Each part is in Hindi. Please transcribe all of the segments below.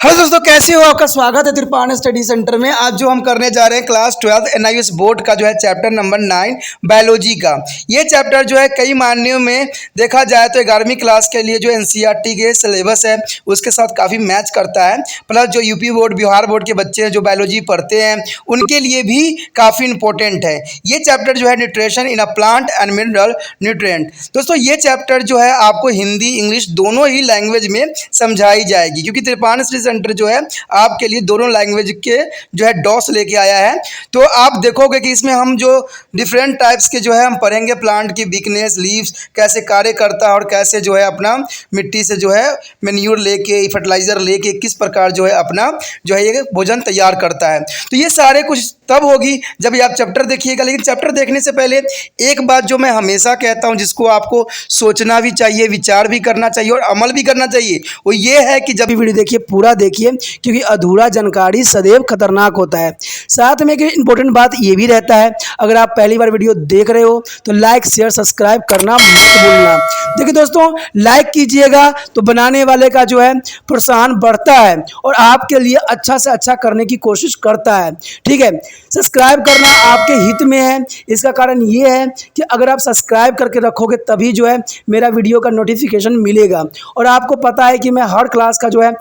हेलो दोस्तों, कैसे हो? आपका स्वागत है त्रिपाण स्टडी सेंटर में। आज जो हम करने जा रहे हैं क्लास 12 NIOS बोर्ड का जो है चैप्टर नंबर 9 बायोलॉजी का। ये चैप्टर जो है कई मायनों में देखा जाए तो 11वीं क्लास के लिए जो NCERT के सिलेबस है उसके साथ काफ़ी मैच करता है। प्लस जो यूपी बोर्ड, बिहार बोर्ड के बच्चे हैं जो बायोलॉजी पढ़ते हैं उनके लिए भी काफ़ी इंपॉर्टेंट है। ये चैप्टर जो है nutrition in a plant and mineral nutrient. दोस्तों ये चैप्टर जो है आपको हिंदी इंग्लिश दोनों ही लैंग्वेज में समझाई जाएगी, क्योंकि त्रिपाण स्टडी सेंटर जो है आपके लिए दोनों लैंग्वेज के जो है डॉस लेके आया है। तो आप देखोगे कि इसमें हम जो डिफरेंट टाइप्स के जो है हम पढ़ेंगे, प्लांट की वीकनेस, लीव्स कैसे कार्य करता है और कैसे जो है अपना मिट्टी से जो है मैन्योर लेके, फर्टिलाइजर लेके किस प्रकार जो है अपना जो है ये भोजन तैयार करता है। तो ये सारे कुछ तब होगी जब ये आप चैप्टर देखिएगा। लेकिन चैप्टर देखने से पहले एक बात जो मैं हमेशा कहता हूँ, जिसको आपको सोचना भी चाहिए, विचार भी करना चाहिए और अमल भी करना चाहिए, वो ये है कि जब भी वीडियो देखिए पूरा देखिए, क्योंकि अधूरा जानकारी सदैव खतरनाक होता है। साथ में एक इंपॉर्टेंट बात ये भी रहता है, अगर आप पहली बार वीडियो देख रहे हो तो लाइक शेयर सब्सक्राइब करना मत भूलना। देखिए दोस्तों, लाइक कीजिएगा तो बनाने वाले का जो है प्रोत्साहन बढ़ता है और आपके लिए अच्छा से अच्छा करने की कोशिश करता है। ठीक है, सब्सक्राइब करना आपके हित में है। इसका कारण ये है कि अगर आप सब्सक्राइब करके रखोगे तभी जो है मेरा वीडियो का नोटिफिकेशन मिलेगा। और आपको पता है कि मैं हर क्लास का जो है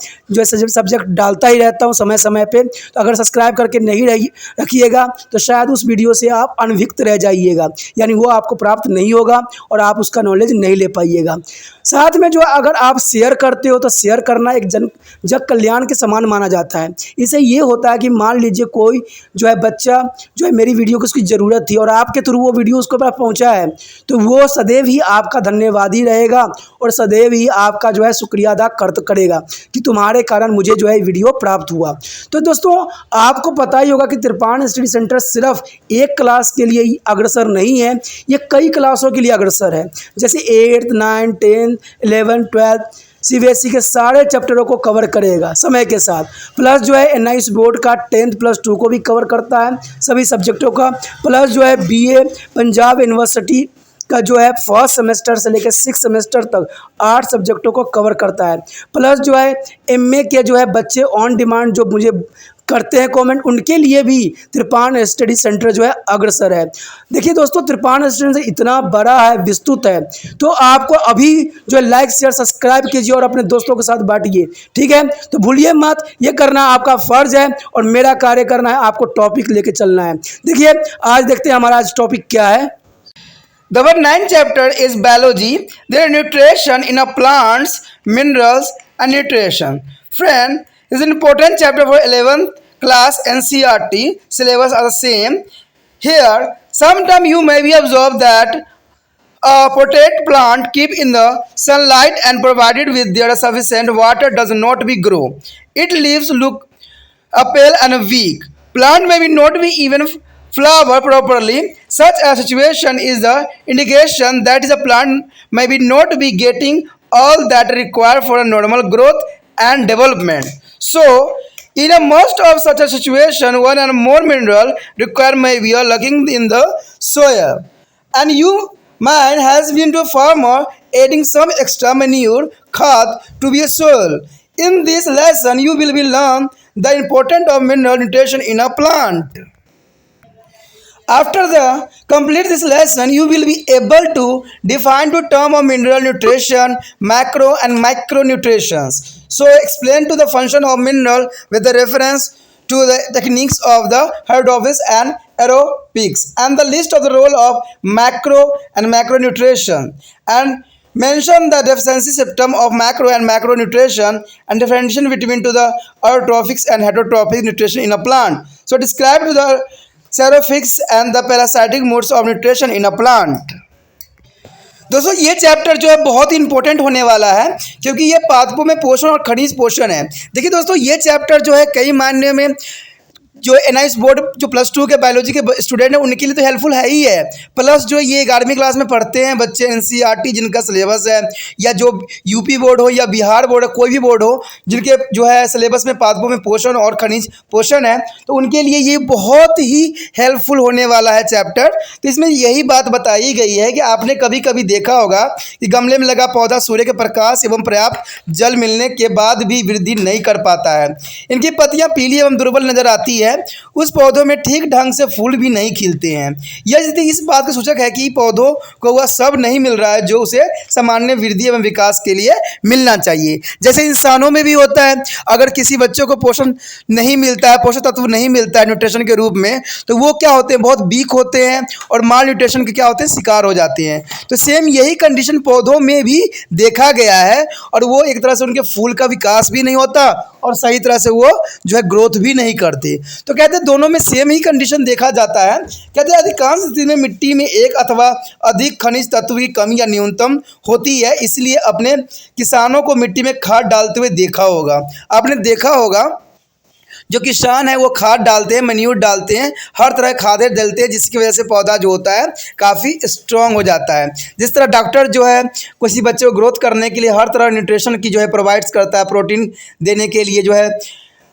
सब्जेक्ट डालता ही रहता हूँ समय समय पे। तो अगर सब्सक्राइब करके नहीं रखिएगा तो शायद उस वीडियो से आप अनभिज्ञ रह जाइएगा, यानी वो आपको प्राप्त नहीं होगा और आप उसका नॉलेज नहीं ले पाइएगा। साथ में जो अगर आप शेयर करते हो तो शेयर करना एक जग कल्याण के समान माना जाता है। इससे ये होता है कि मान लीजिए कोई जो है बच्चा जो है मेरी वीडियो को उसकी ज़रूरत थी और आपके थ्रू वो वीडियो उसको पास पहुंचा है, तो वो सदैव ही आपका धन्यवादी रहेगा और सदैव ही आपका जो है शुक्रिया अदा करेगा कि तुम्हारे कारण मुझे जो है वीडियो प्राप्त हुआ। तो दोस्तों आपको पता ही होगा कि त्रिपाण स्टडी सेंटर सिर्फ एक क्लास के लिए ही अग्रसर नहीं है, ये कई क्लासों के लिए अग्रसर है। जैसे 8th 9th 10th 11th 12th CBSE के सारे चैप्टरों को कवर करेगा समय के साथ। प्लस जो है NIOS बोर्ड का 10th+2 को भी कवर करता है, सभी सब्जेक्टों का। प्लस जो है BA पंजाब यूनिवर्सिटी का जो है फर्स्ट सेमेस्टर से लेकर 6th सेमेस्टर तक 8 सब्जेक्टों को कवर करता है। प्लस जो है MA के जो है बच्चे ऑन डिमांड जो मुझे करते हैं कमेंट, उनके लिए भी त्रिपाण स्टडी सेंटर जो है अग्रसर है। देखिए दोस्तों, त्रिपाण स्टडी सेंटर इतना बड़ा है, विस्तृत है, तो आपको अभी जो है लाइक शेयर सब्सक्राइब कीजिए और अपने दोस्तों के साथ बांटिए। ठीक है, तो भूलिए मत, ये करना आपका फर्ज है और मेरा कार्य करना है आपको टॉपिक लेके चलना है। देखिए आज देखते हैं हमारा आज टॉपिक क्या है। The 9th chapter is biology. There is nutrition in a plants, minerals, and nutrition. Friend, this is an important chapter for 11th class NCERT. Syllabus are the same. Here, sometime you may be observed that a potato plant keep in the sunlight and provided with their sufficient water does not be grow. Its leaves look pale and weak. Plant may be not be even flower properly. Such a situation is the indication that the plant may be not be getting all that required for a normal growth and development. So, in a most of such a situation, one or more mineral required may be lacking in the soil, and you man has been to a farmer adding some extra manure khat to be a soil. In this lesson, you will be learn the importance of mineral nutrition in a plant. After the complete this lesson, you will be able to define the term of mineral nutrition, macro and micronutrients. So explain to the function of mineral with the reference to the techniques of the hydroponics and aerobics, and the list of the role of macro and macronutrition, and mention the deficiency symptom of macro and macronutrition and differentiation between to the autotrophic and heterotrophic nutrition in a plant. So describe to the xerophics and the parasitic modes of nutrition in a plant. दोस्तों ये चैप्टर जो है बहुत ही इंपॉर्टेंट होने वाला है, क्योंकि ये पादपों में पोषण और खनिज पोषण है। देखिए दोस्तों, ये चैप्टर जो है कई मायने में जो एनआईएस बोर्ड जो +2 के बायोलॉजी के स्टूडेंट हैं उनके लिए तो हेल्पफुल है ही है, प्लस जो ये 11वीं क्लास में पढ़ते हैं बच्चे एनसीईआरटी जिनका सिलेबस है, या जो यूपी बोर्ड हो या बिहार बोर्ड हो, कोई भी बोर्ड हो जिनके जो है सिलेबस में पादपों में पोषण और खनिज पोषण है, तो उनके लिए ये बहुत ही हेल्पफुल होने वाला है चैप्टर। तो इसमें यही बात बताई गई है कि आपने कभी कभी देखा होगा कि गमले में लगा पौधा सूर्य के प्रकाश एवं पर्याप्त जल मिलने के बाद भी वृद्धि नहीं कर पाता है, इनकी पत्तियां पीली एवं दुर्बल नजर आती है, उस पौधों में ठीक ढंग से फूल भी नहीं खिलते हैं। यह स्थिति इस बात का सूचक है कि पौधों को वह सब नहीं मिल रहा है जो उसे सामान्य वृद्धि एवं विकास के लिए मिलना चाहिए। जैसे इंसानों में भी होता है, अगर किसी बच्चों को पोषण नहीं मिलता है, पोषक तत्व नहीं मिलता है न्यूट्रिशन के रूप में, तो वो क्या होते हैं, बहुत वीक होते हैं और माल न्यूट्रिशन के क्या होते हैं, शिकार हो जाते हैं। तो सेम यही कंडीशन पौधों में भी देखा गया है, और वो एक तरह से उनके फूल का विकास भी नहीं होता और सही तरह से वो जो है ग्रोथ भी नहीं करते। तो कहते हैं दोनों में सेम ही कंडीशन देखा जाता है। कहते हैं अधिकांश स्थिति में मिट्टी में एक अथवा अधिक खनिज तत्व की कमी या न्यूनतम होती है, इसलिए अपने किसानों को मिट्टी में खाद डालते हुए देखा होगा। आपने देखा होगा जो किसान है वो खाद डालते हैं, मैन्यूर डालते हैं, हर तरह खादें डालते हैं, जिसकी वजह से पौधा जो होता है काफ़ी स्ट्रॉन्ग हो जाता है। जिस तरह डॉक्टर जो है किसी बच्चे को ग्रोथ करने के लिए हर तरह न्यूट्रिशन की जो है प्रोवाइड्स करता है, प्रोटीन देने के लिए जो है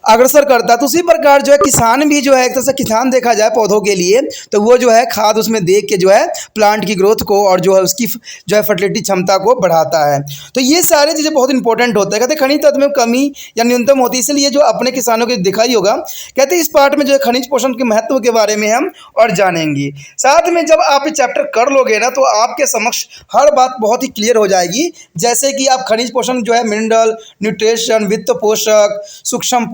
अग्रसर करता है, तो उसी प्रकार जो है किसान भी जो है एक तरह से किसान देखा जाए पौधों के लिए, तो वो जो है खाद उसमें दे के जो है प्लांट की ग्रोथ को और जो है उसकी जो है फर्टिलिटी क्षमता को बढ़ाता है। तो ये सारी चीज़ें बहुत इंपॉर्टेंट होता है। कहते हैं खनिज तत्व में कमी या न्यूनतम होती है, इसलिए जो अपने किसानों को दिखा ही होगा। कहते हैं इस पार्ट में जो है खनिज पोषण के महत्व के बारे में हम और जानेंगे। साथ में जब आप ये चैप्टर कर लोगे ना, तो आपके समक्ष हर बात बहुत ही क्लियर हो जाएगी। जैसे कि आप खनिज पोषण जो है मिनरल न्यूट्रिशन, वित्त पोषक, सूक्ष्म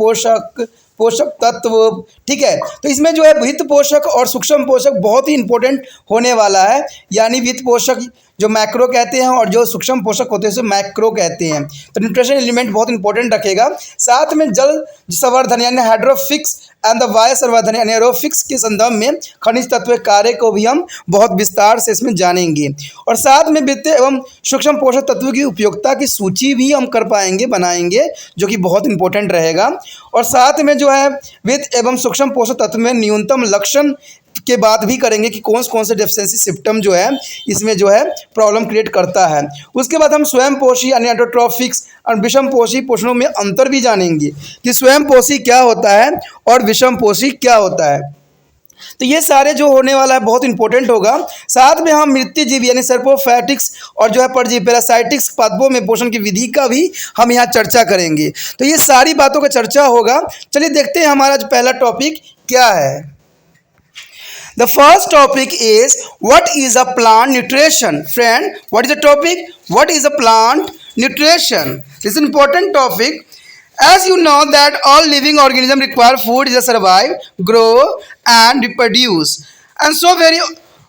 पोषक तत्व, ठीक है। तो इसमें जो है वित्त पोषक और सूक्ष्म पोषक बहुत ही इंपॉर्टेंट होने वाला है। यानी वित्त पोषक जो मैक्रो कहते हैं और जो सूक्ष्म पोषक होते हैं उसे मैक्रो कहते हैं। तो न्यूट्रिशन एलिमेंट बहुत इंपॉर्टेंट रखेगा। साथ में जल संवर्धन यानी हाइड्रोफिक्स एंड द वायु संवर्धन यानी एरोफिक्स के संदर्भ में खनिज तत्व कार्य को भी हम बहुत विस्तार से इसमें जानेंगे। और साथ में वित्त एवं सूक्ष्म पोषक तत्वों की उपयोगिता की सूची भी हम कर पाएंगे, बनाएंगे, जो कि बहुत इंपॉर्टेंट रहेगा। और साथ में जो है वित्त एवं सूक्ष्म पोषक तत्व में न्यूनतम लक्षण के बात भी करेंगे कि कौन से डेफिशिएंसी सिम्टम जो है इसमें जो है प्रॉब्लम क्रिएट करता है। उसके बाद हम स्वयं पोषी यानी ऑटोट्रॉफिक्स और विषम पोषी पोषणों में अंतर भी जानेंगे कि स्वयं पोषी क्या होता है और विषम पोषी क्या होता है। तो ये सारे जो होने वाला है बहुत इंपॉर्टेंट होगा। साथ में हम मृत्युजीव यानी सर्पोफैटिक्स और जो है परजीवी पैरासाइटिक्स पादपों में पोषण की विधि का भी हम यहाँ चर्चा करेंगे। तो ये सारी बातों का चर्चा होगा। चलिए देखते हैं हमारा जो पहला टॉपिक क्या है। The first topic is what is a plant nutrition? Friend, what is the topic? What is a plant nutrition? This is an important topic. As you know that all living organisms require food to survive, grow and reproduce. And so very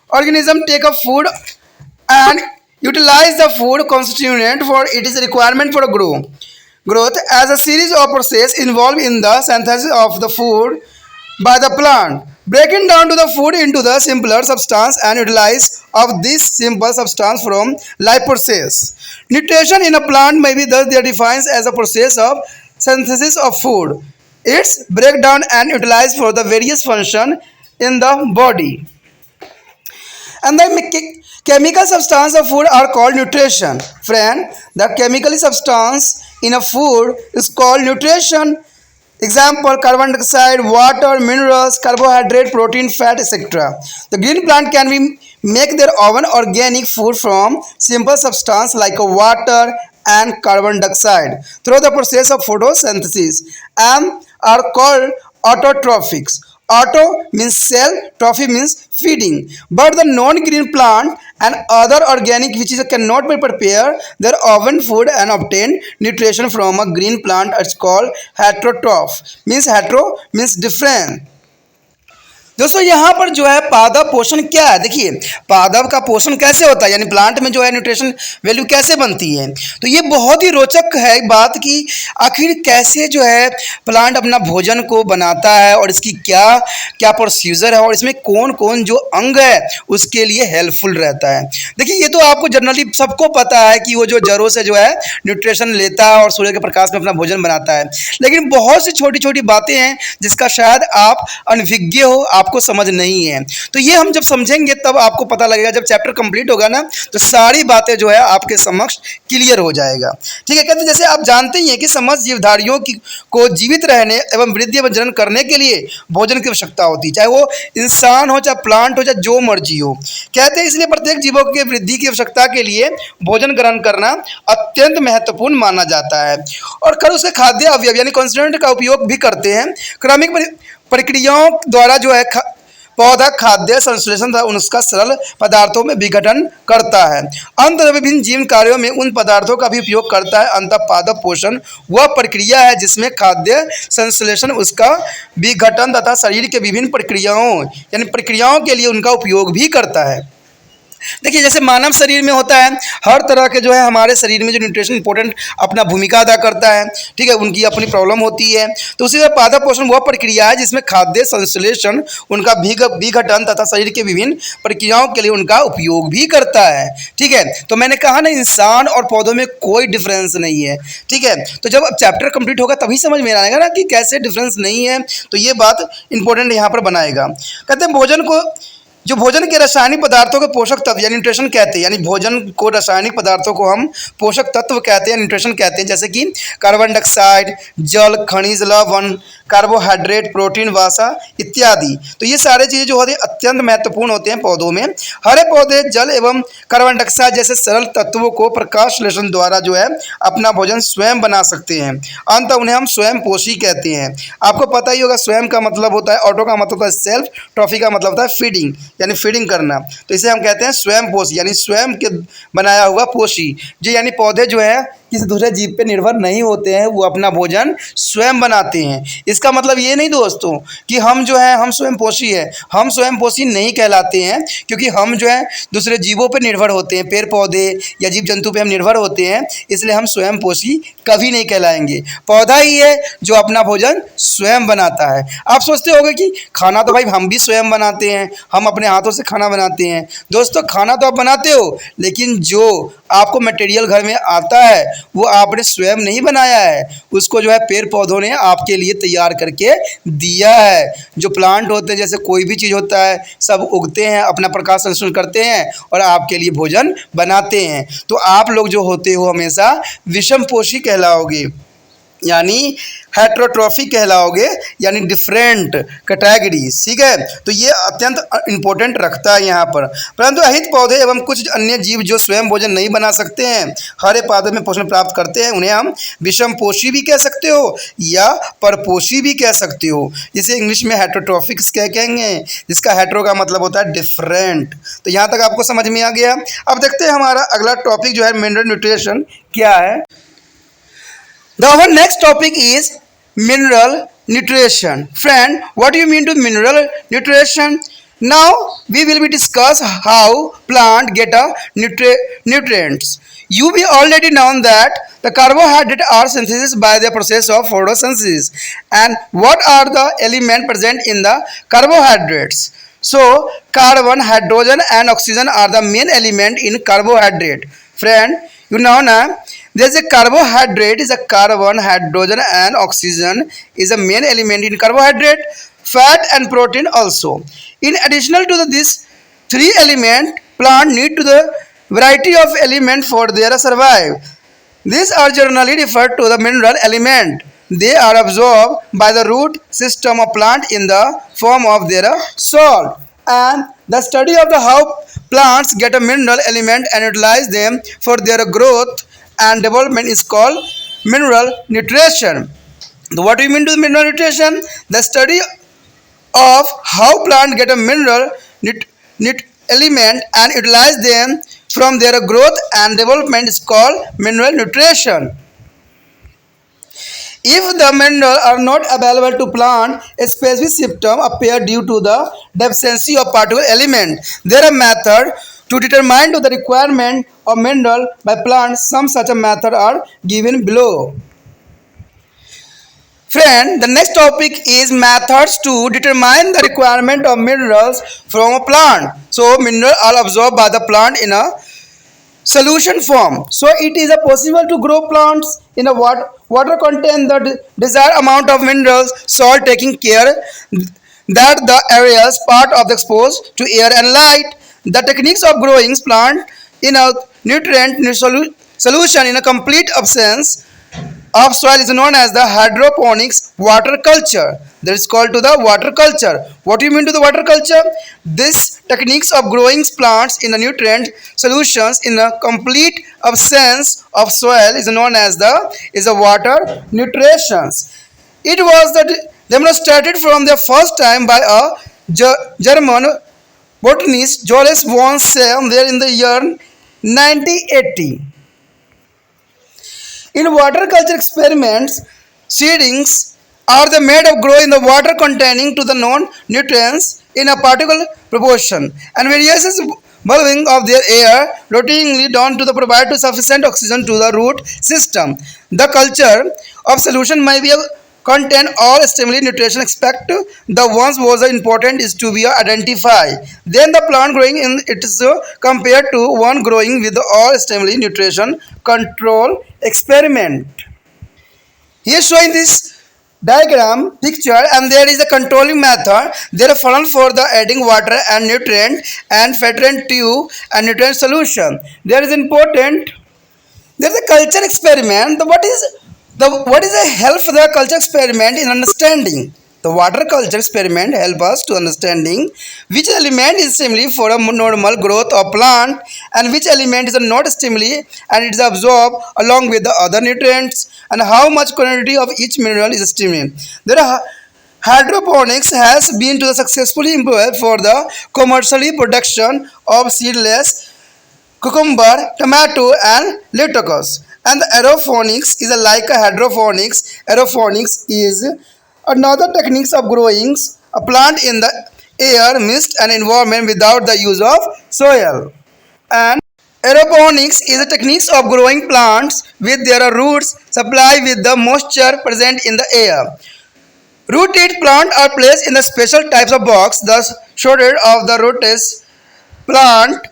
organisms take up food and utilize the food constituent for it is a requirement for growth as a series of processes involved in the synthesis of the food by the plant, breaking down to the food into the simpler substance and utilize of this simple substance from life process. Nutrition in a plant may be thus defined as a process of synthesis of food, its breakdown and utilized for the various function in the body. And the chemical substance of food are called nutrition. Friend, the chemical substance in a food is called nutrition. Example, carbon dioxide, water, minerals, carbohydrate, protein, fat, etc. The green plant can be make their own organic food from simple substance like water and carbon dioxide through the process of photosynthesis and are called autotrophics. Auto means cell, trophy means feeding. But the non-green plant and other organic which is cannot be prepared their own food and obtain nutrition from a green plant is called heterotroph. Hetero means different. दोस्तों यहाँ पर जो है पादप पोषण क्या है, देखिए पादप का पोषण कैसे होता है, यानी प्लांट में जो है न्यूट्रिशन वैल्यू कैसे बनती है। तो ये बहुत ही रोचक है बात कि आखिर कैसे जो है प्लांट अपना भोजन को बनाता है और इसकी क्या क्या प्रोसीजर है और इसमें कौन कौन जो अंग है उसके लिए हेल्पफुल रहता है। देखिए ये तो आपको जनरली सबको पता है कि वो जो जड़ों से जो है न्यूट्रिशन लेता है और सूर्य के प्रकाश में अपना भोजन बनाता है, लेकिन बहुत सी छोटी छोटी बातें हैं जिसका शायद आप अनभिज्ञ हो, आपको समझ नहीं है। तो ये हम जब समझेंगे तब आपको पता लगेगा, जब चैप्टर कंप्लीट होगा ना तो सारी बातें जो है आपके समक्ष क्लियर हो जाएगा। ठीक है, कहते हैं जैसे आप जानते ही हैं कि समस्त जीवधारियों की को जीवित रहने एवं वृद्धि एवं जनन करने के लिए भोजन की आवश्यकता होती है, चाहे वो इंसान हो, चाहे प्लांट हो, चाहे जो मर्जी हो। कहते हैं इसलिए प्रत्येक जीवों के वृद्धि की आवश्यकता के लिए भोजन ग्रहण करना अत्यंत महत्वपूर्ण माना जाता है। और कर उसके खाद्य अवयव यानी कॉन्स्टिट्यूएंट का उपयोग भी करते हैं। क्रमिक प्रक्रियाओं द्वारा जो है पौधा खाद्य संश्लेषण तथा उसका सरल पदार्थों में विघटन करता है। अंत विभिन्न जीवन कार्यों में उन पदार्थों का भी उपयोग करता है। अंत पादप पोषण वह प्रक्रिया है जिसमें खाद्य संश्लेषण, उसका विघटन तथा शरीर के विभिन्न प्रक्रियाओं यानी प्रक्रियाओं के लिए उनका उपयोग भी करता है। देखिए जैसे मानव शरीर में होता है, हर तरह के जो है हमारे शरीर में जो न्यूट्रिशन इंपॉर्टेंट अपना भूमिका अदा करता है। ठीक है, उनकी अपनी प्रॉब्लम होती है। तो उसी तरह पादप पोषण वह प्रक्रिया है जिसमें खाद्य संश्लेषण, उनका विघटन तथा शरीर के विभिन्न प्रक्रियाओं के लिए उनका उपयोग भी करता है। ठीक है, तो मैंने कहा ना इंसान और पौधों में कोई डिफरेंस नहीं है। ठीक है, तो जब अब चैप्टर कंप्लीट होगा तभी समझ में आएगा ना कि कैसे डिफरेंस नहीं है। तो ये बात इंपॉर्टेंट यहाँ पर बनाएगा। कहते हैं भोजन को जो भोजन के रासायनिक पदार्थों के पोषक तत्व यानी न्यूट्रिशन कहते हैं, यानी भोजन को रासायनिक पदार्थों को हम पोषक तत्व कहते हैं, न्यूट्रिशन कहते हैं। जैसे कि कार्बन डाइऑक्साइड, जल, खनिज, लवण, कार्बोहाइड्रेट, प्रोटीन, वसा इत्यादि। तो ये सारे चीज़ें जो होती है अत्यंत महत्वपूर्ण होते हैं पौधों में। हरे पौधे जल एवं कार्बन डाइऑक्साइड जैसे सरल तत्वों को प्रकाश संश्लेषण द्वारा जो है अपना भोजन स्वयं बना सकते हैं। अंत उन्हें हम स्वयं पोषी कहते हैं। आपको पता ही होगा स्वयं का मतलब होता है, ऑटो का मतलब होता है सेल्फ, ट्रॉफी का मतलब होता है फीडिंग यानी फीडिंग करना। तो इसे हम कहते हैं स्वयं पोषी यानी स्वयं के बनाया हुआ पोषी। जो यानी पौधे जो है किसी दूसरे जीव पे निर्भर नहीं होते हैं, वो अपना भोजन स्वयं बनाते हैं। इसका मतलब ये नहीं दोस्तों कि हम जो है हम स्वयं पोषी है, हम स्वयं पोषी नहीं कहलाते हैं, क्योंकि हम जो है दूसरे जीवों पे निर्भर होते हैं, पेड़ पौधे या जीव जंतु पे हम निर्भर होते हैं, इसलिए हम स्वयं पोषी कभी नहीं कहलाएंगे। पौधा ही है जो अपना भोजन स्वयं बनाता है। आप सोचते होंगे कि खाना तो भाई हम भी स्वयं बनाते हैं, हम अपने हाथों से खाना बनाते हैं। दोस्तों खाना तो आप बनाते हो, लेकिन जो आपको मटेरियल घर में आता है वो आपने स्वयं नहीं बनाया है, उसको जो है पेड़ पौधों ने आपके लिए तैयार करके दिया है। जो प्लांट होते हैं, जैसे कोई भी चीज़ होता है, सब उगते हैं, अपना प्रकाश संश्लेषण करते हैं और आपके लिए भोजन बनाते हैं। तो आप लोग जो होते हो हमेशा विषम पोषी कहलाओगे, यानी हेट्रोट्रॉफी कहलाओगे, यानी डिफरेंट कैटेगरीज। ठीक है, तो ये अत्यंत इंपॉर्टेंट रखता है यहाँ पर। परंतु अहित पौधे एवं कुछ अन्य जीव जो स्वयं भोजन नहीं बना सकते हैं, हरे पौधे में पोषण प्राप्त करते हैं, उन्हें हम विषम पोषी भी कह सकते हो या परपोषी भी कह सकते हो। जिसे इंग्लिश में हेट्रोट्रॉफिक्स कहेंगे, जिसका हेट्रो का मतलब होता है डिफरेंट। तो यहाँ तक आपको समझ में आ गया। अब देखते हैं हमारा अगला टॉपिक जो है मिनरल न्यूट्रिशन क्या है। Our next topic is mineral nutrition. Friend, what do you mean to mineral nutrition? Now we will be discuss how plant get a nutrients. You be already known that the carbohydrates are synthesized by the process of photosynthesis. And what are the elements present in the carbohydrates? So carbon, hydrogen and oxygen are the main element in carbohydrate. Friend, you know now there's a carbohydrate is a carbon, hydrogen and oxygen is a main element in carbohydrate, fat and protein also. In additional to this three element, plant need to the variety of element for their survive. These are generally referred to the mineral element. They are absorbed by the root system of plant in the form of their salt. And the study of the how plants get a mineral element and utilize them for their growth and development is called mineral nutrition. So what do you mean to mineral nutrition? The study of how plants get a mineral element and utilize them from their growth and development is called mineral nutrition. If the minerals are not available to plant, a specific symptom appear due to the deficiency of particular element. There are methods to determine the requirement of mineral by plants. Some such a method are given below. Friend, the next topic is methods to determine the requirement of minerals from a plant. So, minerals are absorbed by the plant in a solution form. So it is possible to grow plants in a water contain the desired amount of minerals, salt, taking care that the areas part of the exposed to air and light. The techniques of growing plant in a nutrient solution in a complete absence of soil is known as the hydroponics water culture. That is called to the water culture. What do you mean to the water culture? This techniques of growing plants in the nutrient solutions in a complete absence of soil is known as the water nutritions. It was demonstrated from the first time by a German botanist Johannes von Sem there in the year 1980. In water culture experiments, seedlings are the made of grow in the water containing to the known nutrients in a particular proportion and various bulbing of their air routinely down to the provide to sufficient oxygen to the root system. The culture of solution may be contain all stimuli nutrition expect the ones was important is to be identified. Then the plant growing in it is compared to one growing with all stimuli nutrition control experiment. Here showing this diagram picture and there is a controlling method. There are funnel for the adding water and nutrient and filtrant tube and nutrient solution. There is important. There is a culture experiment. What is a help for the culture experiment in understanding? The water culture experiment help us to understanding which element is stimuli for a normal growth of plant and which element is not stimuli and it is absorbed along with the other nutrients and how much quantity of each mineral is stimuli. There are hydroponics has been to successfully employed for the commercially production of seedless cucumber, tomato and lettuce. And the aeroponics is like a hydroponics. Aeroponics is another techniques of growing a plant in the air, mist and environment without the use of soil. And aeroponics is a techniques of growing plants with their roots supplied with the moisture present in the air. Rooted plants are placed in the special types of box, thus shaded of the rootless plant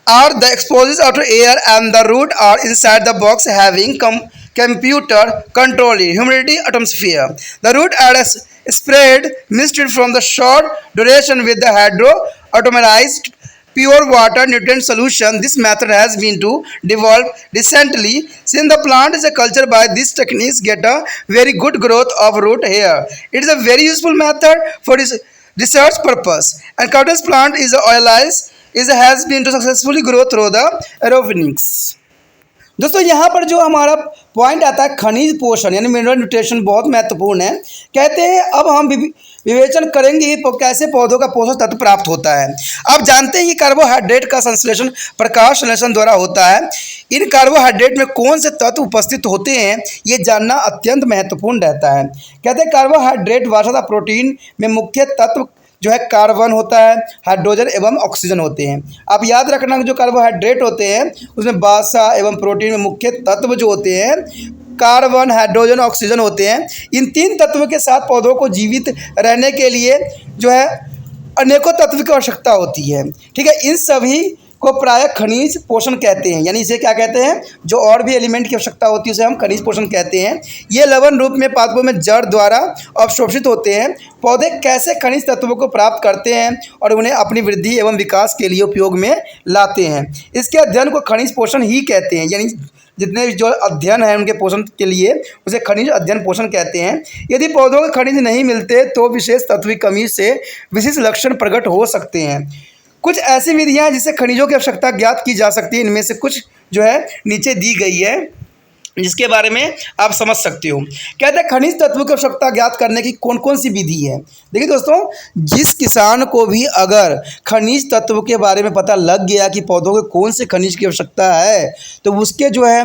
are the exposed outer air and the root are inside the box having computer control humidity atmosphere. The root are spread misted from the short duration with the hydro-automarized pure water nutrient solution. This method has been to develop recently. Since the plant is a culture by these techniques get a very good growth of root hair. It is a very useful method for this research purpose. And cotton plant is oilized is has been to successfully grow through the aeroponics. दोस्तों यहाँ पर जो हमारा पॉइंट आता है खनिज पोषण यानी मिनरल न्यूट्रिशन बहुत महत्वपूर्ण है। कहते हैं अब हम विवेचन करेंगे कि कैसे पौधों का पोषक तत्व प्राप्त होता है। आप जानते हैं कि कार्बोहाइड्रेट का संश्लेषण प्रकाश संश्लेषण द्वारा होता है। इन कार्बोहाइड्रेट में कौन से तत्व उपस्थित होते हैं ये जानना अत्यंत महत्वपूर्ण रहता है। कहते हैं कार्बोहाइड्रेट वसा प्रोटीन में मुख्य तत्व जो है कार्बन होता है, हाइड्रोजन एवं ऑक्सीजन होते हैं। आप याद रखना जो कार्बोहाइड्रेट होते हैं उसमें वसा एवं प्रोटीन में मुख्य तत्व जो होते हैं कार्बन, हाइड्रोजन, ऑक्सीजन होते हैं। इन तीन तत्वों के साथ पौधों को जीवित रहने के लिए जो है अनेकों तत्व की आवश्यकता होती है। ठीक है, इन सभी को प्राय खनिज पोषण कहते हैं। यानी इसे क्या कहते हैं, जो और भी एलिमेंट की आवश्यकता होती है उसे हम खनिज पोषण कहते हैं। ये लवण रूप में पादपों में जड़ द्वारा अवशोषित होते हैं। पौधे कैसे खनिज तत्वों को प्राप्त करते हैं और उन्हें अपनी वृद्धि एवं विकास के लिए उपयोग में लाते हैं, इसके अध्ययन को खनिज पोषण ही कहते हैं। यानी जितने जो अध्ययन है उनके पोषण के लिए उसे खनिज अध्ययन पोषण कहते हैं। यदि पौधों को खनिज नहीं मिलते तो विशेष तत्व की कमी से विशिष्ट लक्षण प्रकट हो सकते हैं। कुछ ऐसी विधियां हैं जिससे खनिजों की आवश्यकता ज्ञात की जा सकती है। इनमें से कुछ जो है नीचे दी गई है जिसके बारे में आप समझ सकते हो। कहते हैं खनिज तत्वों की आवश्यकता ज्ञात करने की कौन कौन सी विधि है। देखिए दोस्तों, जिस किसान को भी अगर खनिज तत्व के बारे में पता लग गया कि पौधों को कौन से खनिज की आवश्यकता है तो उसके जो है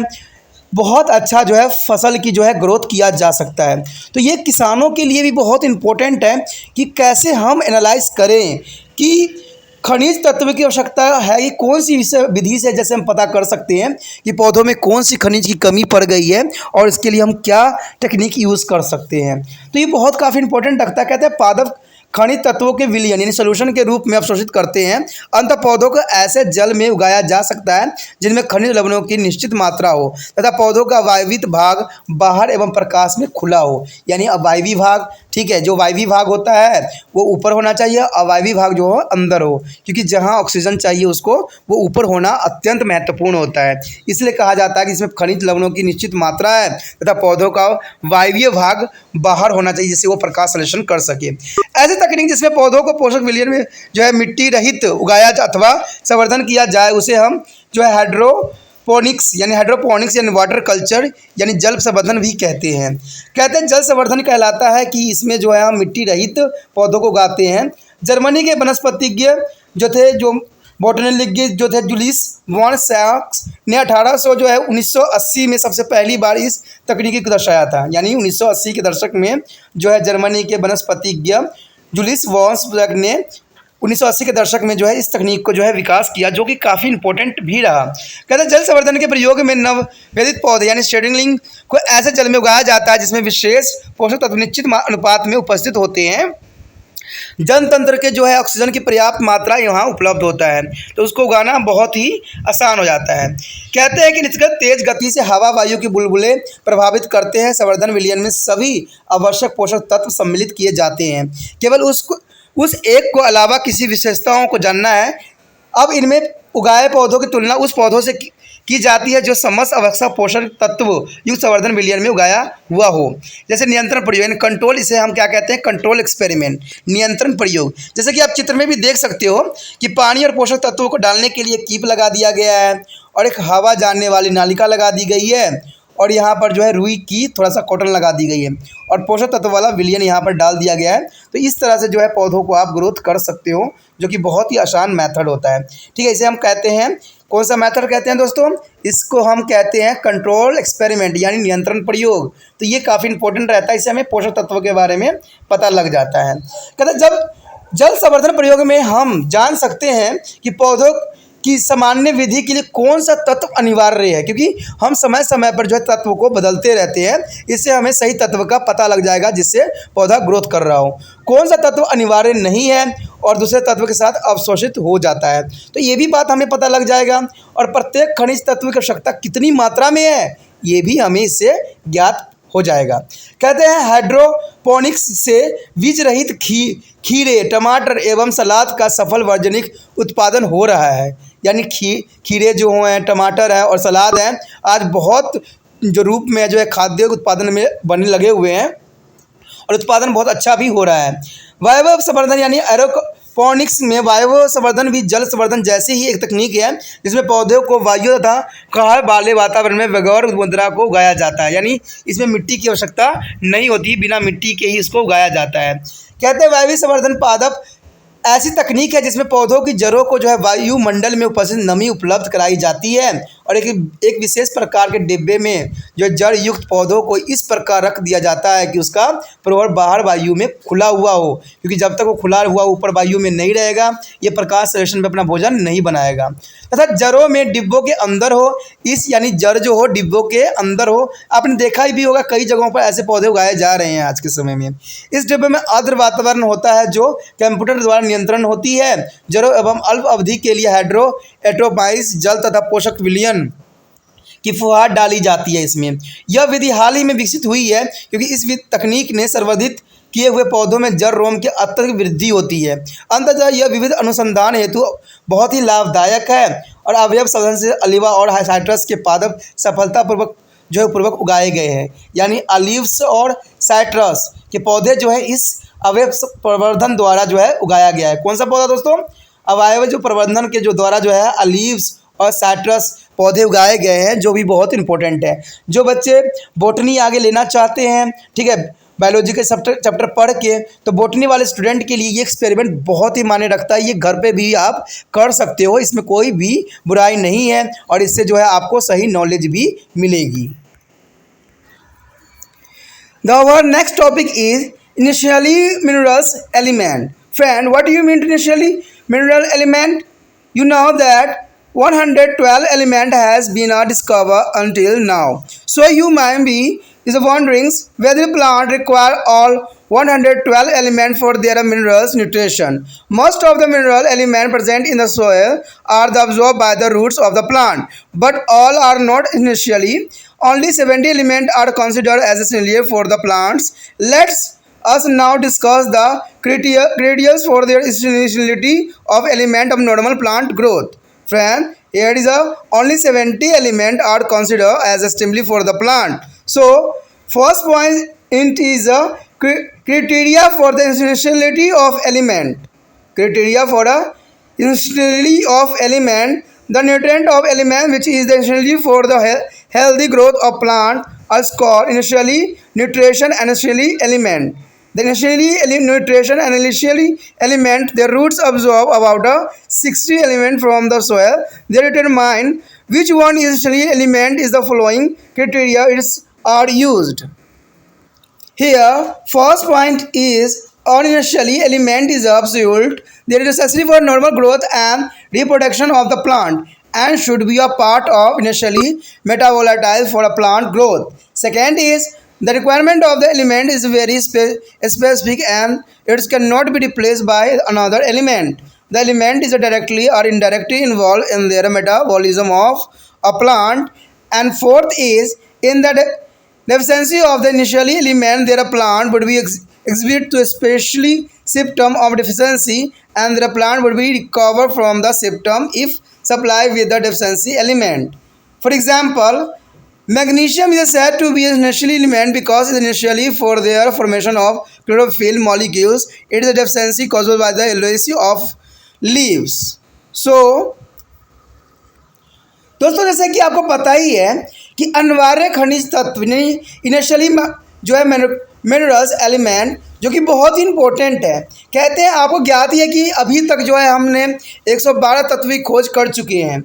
बहुत अच्छा जो है फसल की जो है ग्रोथ किया जा सकता है। तो ये किसानों के लिए भी बहुत इम्पोर्टेंट है कि कैसे हम एनालाइज करें कि खनिज तत्व की आवश्यकता है, ये कौन सी विधि से जैसे हम पता कर सकते हैं कि पौधों में कौन सी खनिज की कमी पड़ गई है और इसके लिए हम क्या टेक्निक यूज़ कर सकते हैं। तो ये बहुत काफ़ी इंपॉर्टेंट रखता है। कहते हैं पादप खनिज तत्वों के विलयन यानी सोल्यूशन के रूप में अवशोषित करते हैं। अंत पौधों को ऐसे जल में उगाया जा सकता है जिनमें खनिज लवणों की निश्चित मात्रा हो तथा पौधों का वायवीय भाग बाहर एवं प्रकाश में खुला हो। यानी अवायवीय भाग, ठीक है, जो वायवीय भाग होता है वो ऊपर होना चाहिए, अवायवीय भाग जो हो अंदर हो, क्योंकि जहाँ ऑक्सीजन चाहिए उसको वो ऊपर होना अत्यंत महत्वपूर्ण होता है। इसलिए कहा जाता है कि इसमें खनिज लवणों की निश्चित मात्रा है तथा पौधों का वायवीय भाग बाहर होना चाहिए जिससे वो प्रकाश संश्लेषण कर सके। ऐसी तकनीक जिसमें पौधों को पोषक विलयन में जो है मिट्टी रहित उगाया अथवा संवर्धन किया जाए उसे हम जो है हाइड्रोपोनिक्स यानी वाटर कल्चर यानी जल संवर्धन भी कहते हैं। कहते हैं जल संवर्धन कहलाता है कि इसमें जो है हम मिट्टी रहित पौधों को उगाते हैं। जर्मनी के वनस्पतिज्ञ जो बॉटनिकलिज्ञ जो थे जूलियस वॉन सैक्स ने 1980 में सबसे पहली बार इस तकनीकी को दर्शाया था। यानी 1980 के दशक में जो है जर्मनी के वनस्पतिज्ञ जूलियस वॉन सैक्स ने 1980 के दशक में जो है इस तकनीक को जो है विकास किया, जो कि काफ़ी इंपॉर्टेंट भी रहा। कहते हैं जल संवर्धन के प्रयोग में नववेदित पौधे यानी सीडलिंग को ऐसे जल में उगाया जाता है जिसमें विशेष पोषक तत्व निश्चित अनुपात में उपस्थित होते हैं। जनतंत्र के जो है ऑक्सीजन की पर्याप्त मात्रा यहाँ उपलब्ध होता है, तो उसको उगाना बहुत ही आसान हो जाता है। कहते हैं कि निष्क्रिय तेज गति से हवा वायु के बुलबुले प्रभावित करते हैं। संवर्धन विलयन में सभी आवश्यक पोषक तत्व सम्मिलित किए जाते हैं, केवल उस एक को अलावा किसी विशेषताओं को जानना है। अब इनमें उगाए पौधों की तुलना उस पौधों से की जाती है जो समस्त आवश्यक पोषक तत्व युक्त संवर्धन विलयन में उगाया हुआ हो। जैसे नियंत्रण प्रयोग यानी कंट्रोल, इसे हम क्या कहते हैं, कंट्रोल एक्सपेरिमेंट, नियंत्रण प्रयोग। जैसे कि आप चित्र में भी देख सकते हो कि पानी और पोषक तत्वों को डालने के लिए कीप लगा दिया गया है और एक हवा जानने वाली नालिका लगा दी गई है और यहाँ पर जो है रुई की थोड़ा सा कॉटन लगा दी गई है और पोषक तत्व वाला विलयन यहाँ पर डाल दिया गया है। तो इस तरह से जो है पौधों को आप ग्रोथ कर सकते हो, जो कि बहुत ही आसान मेथड होता है। ठीक है, इसे हम कहते हैं, कौन सा मेथड कहते हैं दोस्तों, इसको हम कहते हैं कंट्रोल एक्सपेरिमेंट यानी नियंत्रण प्रयोग। तो ये काफ़ी इंपॉर्टेंट रहता है, इससे हमें पोषक तत्वों के बारे में पता लग जाता है। कहते हैं जब जल संवर्धन प्रयोग में हम जान सकते हैं कि पौधों की सामान्य विधि के लिए कौन सा तत्व अनिवार्य है, क्योंकि हम समय समय पर जो है तत्व को बदलते रहते हैं। इससे हमें सही तत्व का पता लग जाएगा जिससे पौधा ग्रोथ कर रहा हो। कौन सा तत्व अनिवार्य नहीं है और दूसरे तत्व के साथ अवशोषित हो जाता है, तो ये भी बात हमें पता लग जाएगा। और प्रत्येक खनिज तत्व की आवश्यकता कितनी मात्रा में है ये भी हमें इससे ज्ञात हो जाएगा। कहते हैं हाइड्रोपोनिक्स से बीज रहित खीरे, टमाटर एवं सलाद का सफल वाणिज्यिक उत्पादन हो रहा है। यानी खीरे जो हैं, टमाटर है और सलाद है, आज बहुत जो रूप में जो है खाद्य उत्पादन में बनने लगे हुए हैं और उत्पादन बहुत अच्छा भी हो रहा है। वायव संवर्धन यानी एरोपोनिक्स में वायु संवर्धन भी जल संवर्धन जैसी ही एक तकनीक है जिसमें पौधों को वायु तथा कहा वाले वातावरण में बगैर मुद्रा को उगाया जाता है। यानी इसमें मिट्टी की आवश्यकता नहीं होती, बिना मिट्टी के ही इसको उगाया जाता है। कहते हैं वायवीय संवर्धन पादप ऐसी तकनीक है जिसमें पौधों की जड़ों को जो है वायुमंडल में उपस्थित नमी उपलब्ध कराई जाती है और एक विशेष प्रकार के डिब्बे में जो जड़ युक्त पौधों को इस प्रकार रख दिया जाता है कि उसका प्रभाव बाहर वायु में खुला हुआ हो, क्योंकि जब तक वो खुला हुआ ऊपर वायु में नहीं रहेगा ये प्रकाश संश्लेषण में अपना भोजन नहीं बनाएगा। तथा जड़ों में डिब्बों के अंदर हो, इस यानी जड़ जो हो डिब्बों के अंदर हो। आपने देखा ही भी होगा कई जगहों पर ऐसे पौधे उगाए जा रहे हैं आज के समय में। इस डिब्बे में आर्द्र वातावरण होता है जो कंप्यूटर द्वारा नियंत्रण होती है। जड़ों एवं अल्प अवधि के लिए हाइड्रोएटोमाइज जल तथा पोषक विलयन की फुहार डाली जाती है इसमें। यह विधि हाल ही में विकसित हुई है क्योंकि इस तकनीक ने संवर्धित किए हुए पौधों में जड़ रोम की अत्यधिक वृद्धि होती है। अंततः यह विविध अनुसंधान हेतु बहुत ही लाभदायक है और अवयव संवर्धन से अलीवा और साइट्रस के पादप सफलतापूर्वक जो है पूर्वक उगाए गए हैं। यानी ऑलिव्स और साइट्रस के पौधे जो है इस अवयव प्रवर्धन द्वारा जो है उगाया गया है। कौन सा पौधा दोस्तों, अवयव जो प्रवर्धन के जो द्वारा जो है ऑलिव्स और साइट्रस पौधे उगाए गए हैं, जो भी बहुत इंपॉर्टेंट है। जो बच्चे बोटनी आगे लेना चाहते हैं, ठीक है, बायोलॉजी के चैप्टर पढ़ के, तो बॉटनी वाले स्टूडेंट के लिए ये एक्सपेरिमेंट बहुत ही मायने रखता है। ये घर पे भी आप कर सकते हो, इसमें कोई भी बुराई नहीं है और इससे जो है आपको सही नॉलेज भी मिलेगी। Our next topic is initially minerals element. Friend, what do you mean initially mineral element? You know that 112 element has been discovered until now. So you might be is wondering whether plant require all 112 elements for their minerals nutrition. Most of the mineral elements present in the soil are absorbed by the roots of the plant, but all are not initially. Only 70 elements are considered as essential for the plants. Let's us now discuss the criteria for their essentiality of element of normal plant growth. Friend, here is a only 70 elements are considered as essential for the plant. So, first point is a criteria for the essentiality of element. Criteria for the essentiality of element. The nutrient of element which is the essential for the healthy growth of plant is called initially nutrition and initially element. The initially nutrition and initially element, their roots absorb about 60 element from the soil. They determine which one is initially element is the following criteria are used. Here, first point is initially element is absolute. They are necessary for normal growth and reproduction of the plant and should be a part of initially metabolite for a plant growth. Second is the requirement of the element is very specific and it cannot be replaced by another element. The element is directly or indirectly involved in their metabolism of a plant. And fourth is in the deficiency of the initially element, their plant would be exhibit to especially symptom of deficiency, and the plant would be recovered from the symptom if supplied with the deficiency element. For example, magnesium is said to be an initially element because initially for their formation of chlorophyll molecules, it is a deficiency caused by the yellowing of leaves. So, दोस्तों जैसे कि आपको पता ही है कि अनिवार्य खनिज तत्व इनिशियली जो है मिनरल्स एलिमेंट जो कि बहुत ही इंपॉर्टेंट है। कहते हैं आपको ज्ञात ही है कि अभी तक जो है हमने 112 तत्व की खोज कर चुके हैं।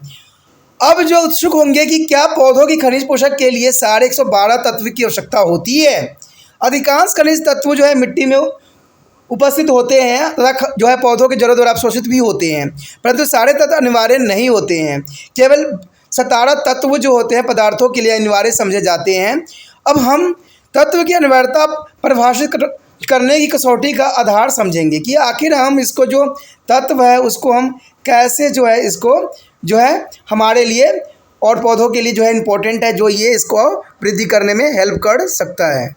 अब जो उत्सुक होंगे कि क्या पौधों की खनिज पोषक के लिए साढ़े 112 तत्व की आवश्यकता होती है। अधिकांश खनिज तत्व जो है मिट्टी में उपस्थित होते हैं तथा जो है पौधों के जड़ों द्वारा अवशोषित भी होते हैं, परंतु सारे तत्व अनिवार्य नहीं होते हैं। केवल 17 तत्व जो होते हैं पदार्थों के लिए अनिवार्य समझे जाते हैं। अब हम तत्व की अनिवार्यता परिभाषित करने की कसौटी का आधार समझेंगे कि आखिर हम इसको जो तत्व है उसको हम कैसे जो है इसको जो है हमारे लिए और पौधों के लिए जो है इम्पोर्टेंट है, जो ये इसको वृद्धि करने में हेल्प कर सकता है।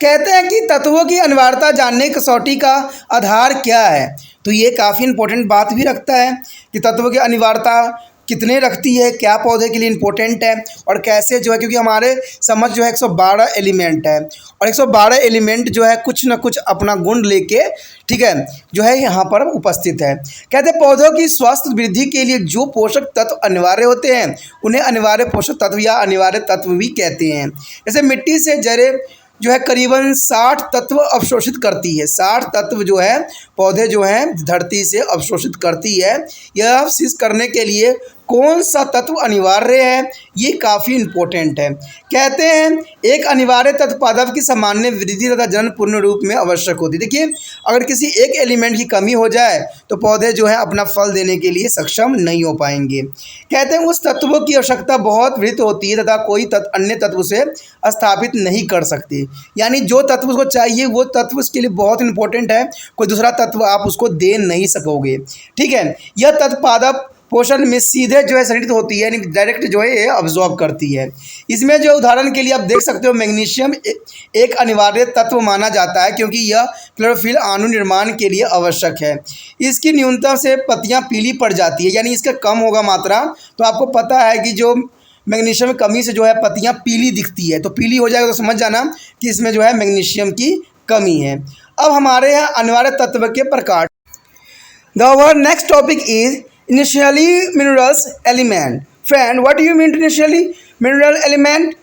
कहते हैं कि तत्वों की अनिवार्यता जानने की कसौटी का आधार क्या है, तो ये काफ़ी इम्पोर्टेंट बात भी रखता है कि तत्वों की अनिवार्यता कितने रखती है, क्या पौधे के लिए इम्पोर्टेंट है और कैसे जो है, क्योंकि हमारे समझ जो है 112 एलिमेंट है और 112 एलिमेंट जो है कुछ ना कुछ अपना गुण लेके ठीक है जो है यहाँ पर उपस्थित है। कहते हैं पौधों की स्वास्थ्य वृद्धि के लिए जो पोषक तत्व अनिवार्य होते हैं उन्हें अनिवार्य पोषक तत्व या अनिवार्य तत्व भी कहते हैं। जैसे मिट्टी से जड़ें जो है करीबन 60 तत्व अवशोषित करती है। 60 तत्व जो है पौधे जो हैं धरती से अवशोषित करती है। यह अवशोषित करने के लिए कौन सा तत्व अनिवार्य है, ये काफ़ी इम्पोर्टेंट है। कहते हैं एक अनिवार्य तत्व पादप की सामान्य वृद्धि तथा जनन पूर्ण रूप में आवश्यक होती है। देखिए अगर किसी एक एलिमेंट की कमी हो जाए तो पौधे जो है अपना फल देने के लिए सक्षम नहीं हो पाएंगे। कहते हैं उस तत्वों की आवश्यकता बहुत वृहत होती है तथा कोई अन्य तत्व से स्थापित नहीं कर सकते। यानी जो तत्व उसको चाहिए वो तत्व उसके लिए बहुत इंपॉर्टेंट है, कोई दूसरा तत्व आप उसको दे नहीं सकोगे। ठीक है, यह तत्व पादप पोषण में सीधे जो है संगठित होती है, यानी डायरेक्ट जो है ये अब्जॉर्ब करती है। इसमें जो उदाहरण के लिए आप देख सकते हो मैग्नीशियम एक अनिवार्य तत्व माना जाता है क्योंकि यह क्लोरोफिल अणु निर्माण के लिए आवश्यक है। इसकी न्यूनतम से पत्तियां पीली पड़ जाती है, यानी इसका कम होगा मात्रा तो आपको पता है कि जो मैग्नीशियम की कमी से जो है पत्तियां पीली दिखती है, तो पीली हो जाएगा तो समझ जाना कि इसमें जो है मैग्नीशियम की कमी है। अब हमारे यहाँ अनिवार्य तत्व के प्रकार। The next topic is initially minerals element. Friend, what do you mean initially mineral element?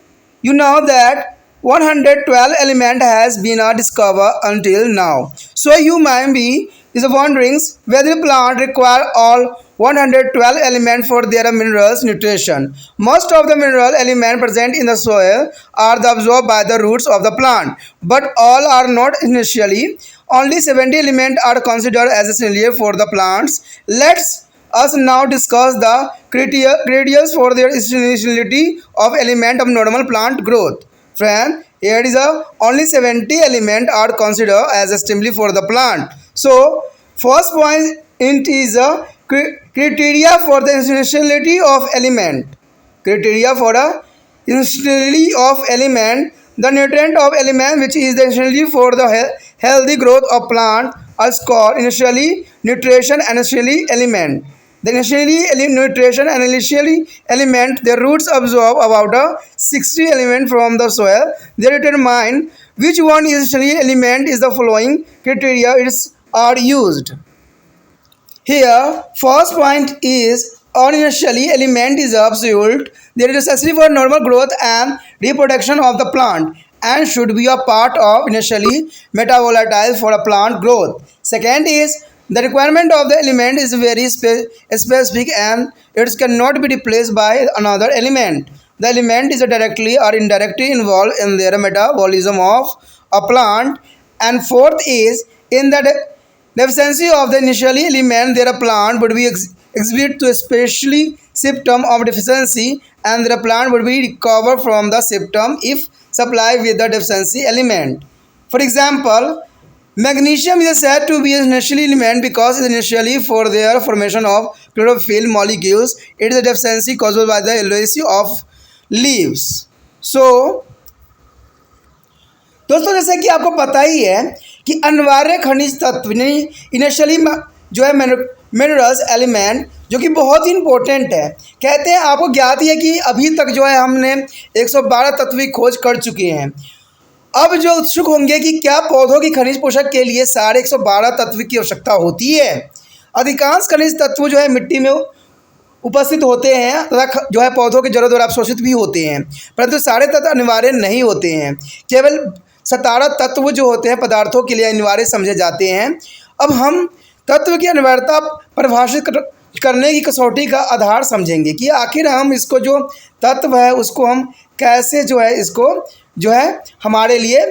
You know that 112 element has been discovered until now. So you might be is wondering whether plant require all 112 elements for their minerals nutrition. Most of the mineral elements present in the soil are absorbed by the roots of the plant, but all are not initially. Only 70 elements are considered as essential for the plants. Let's us now discuss the criteria for their essentiality of element of normal plant growth. Friend, here is a only 70 element are considered as essential for the plant. So, first point is a criteria for the essentiality of element. Criteria for the essentiality of element, the nutrient of element which is the essentiality for the healthy growth of plant is called initially nutrition and initially element. The initially nutrition and initially element, their roots absorb about 60 element from the soil. They determine which one is initially element is the following criteria are used. Here, first point is initially element is absolute. They are necessary for normal growth and reproduction of the plant and should be a part of initially metabolite for a plant growth. Second is the requirement of the element is very specific and it cannot be replaced by another element. The element is directly or indirectly involved in their metabolism of a plant. And fourth is in the deficiency of the initial element, their plant would be exhibit to especially symptom of deficiency, and the plant would be recovered from the symptom if supplied with the deficiency element. For example, magnesium is said to be an initial element because initially for their formation of chlorophyll molecules, it is a deficiency caused by the yellowing of leaves. So, दोस्तों जैसे कि आपको पता ही है कि अनिवार्य खनिज तत्व इनिशियली जो है मिनरल्स एलिमेंट जो कि बहुत ही इंपॉर्टेंट है। कहते हैं आपको ज्ञात ही है कि अभी तक जो है हमने 112 तत्व की खोज कर चुके हैं। अब जो उत्सुक होंगे कि क्या पौधों की खनिज पोषक के लिए साढ़े 112 तत्व की आवश्यकता होती है। अधिकांश खनिज तत्व जो है मिट्टी में उपस्थित होते हैं तथा जो है पौधों के जड़ों द्वारा अवशोषित भी होते हैं, परंतु सारे तत्व अनिवार्य नहीं होते हैं। केवल 17 तत्व जो होते हैं पदार्थों के लिए अनिवार्य समझे जाते हैं। अब हम तत्व की अनिवार्यता परिभाषित करने की कसौटी का आधार समझेंगे कि आखिर हम इसको जो तत्व है उसको हम कैसे जो है इसको जो है हमारे लिए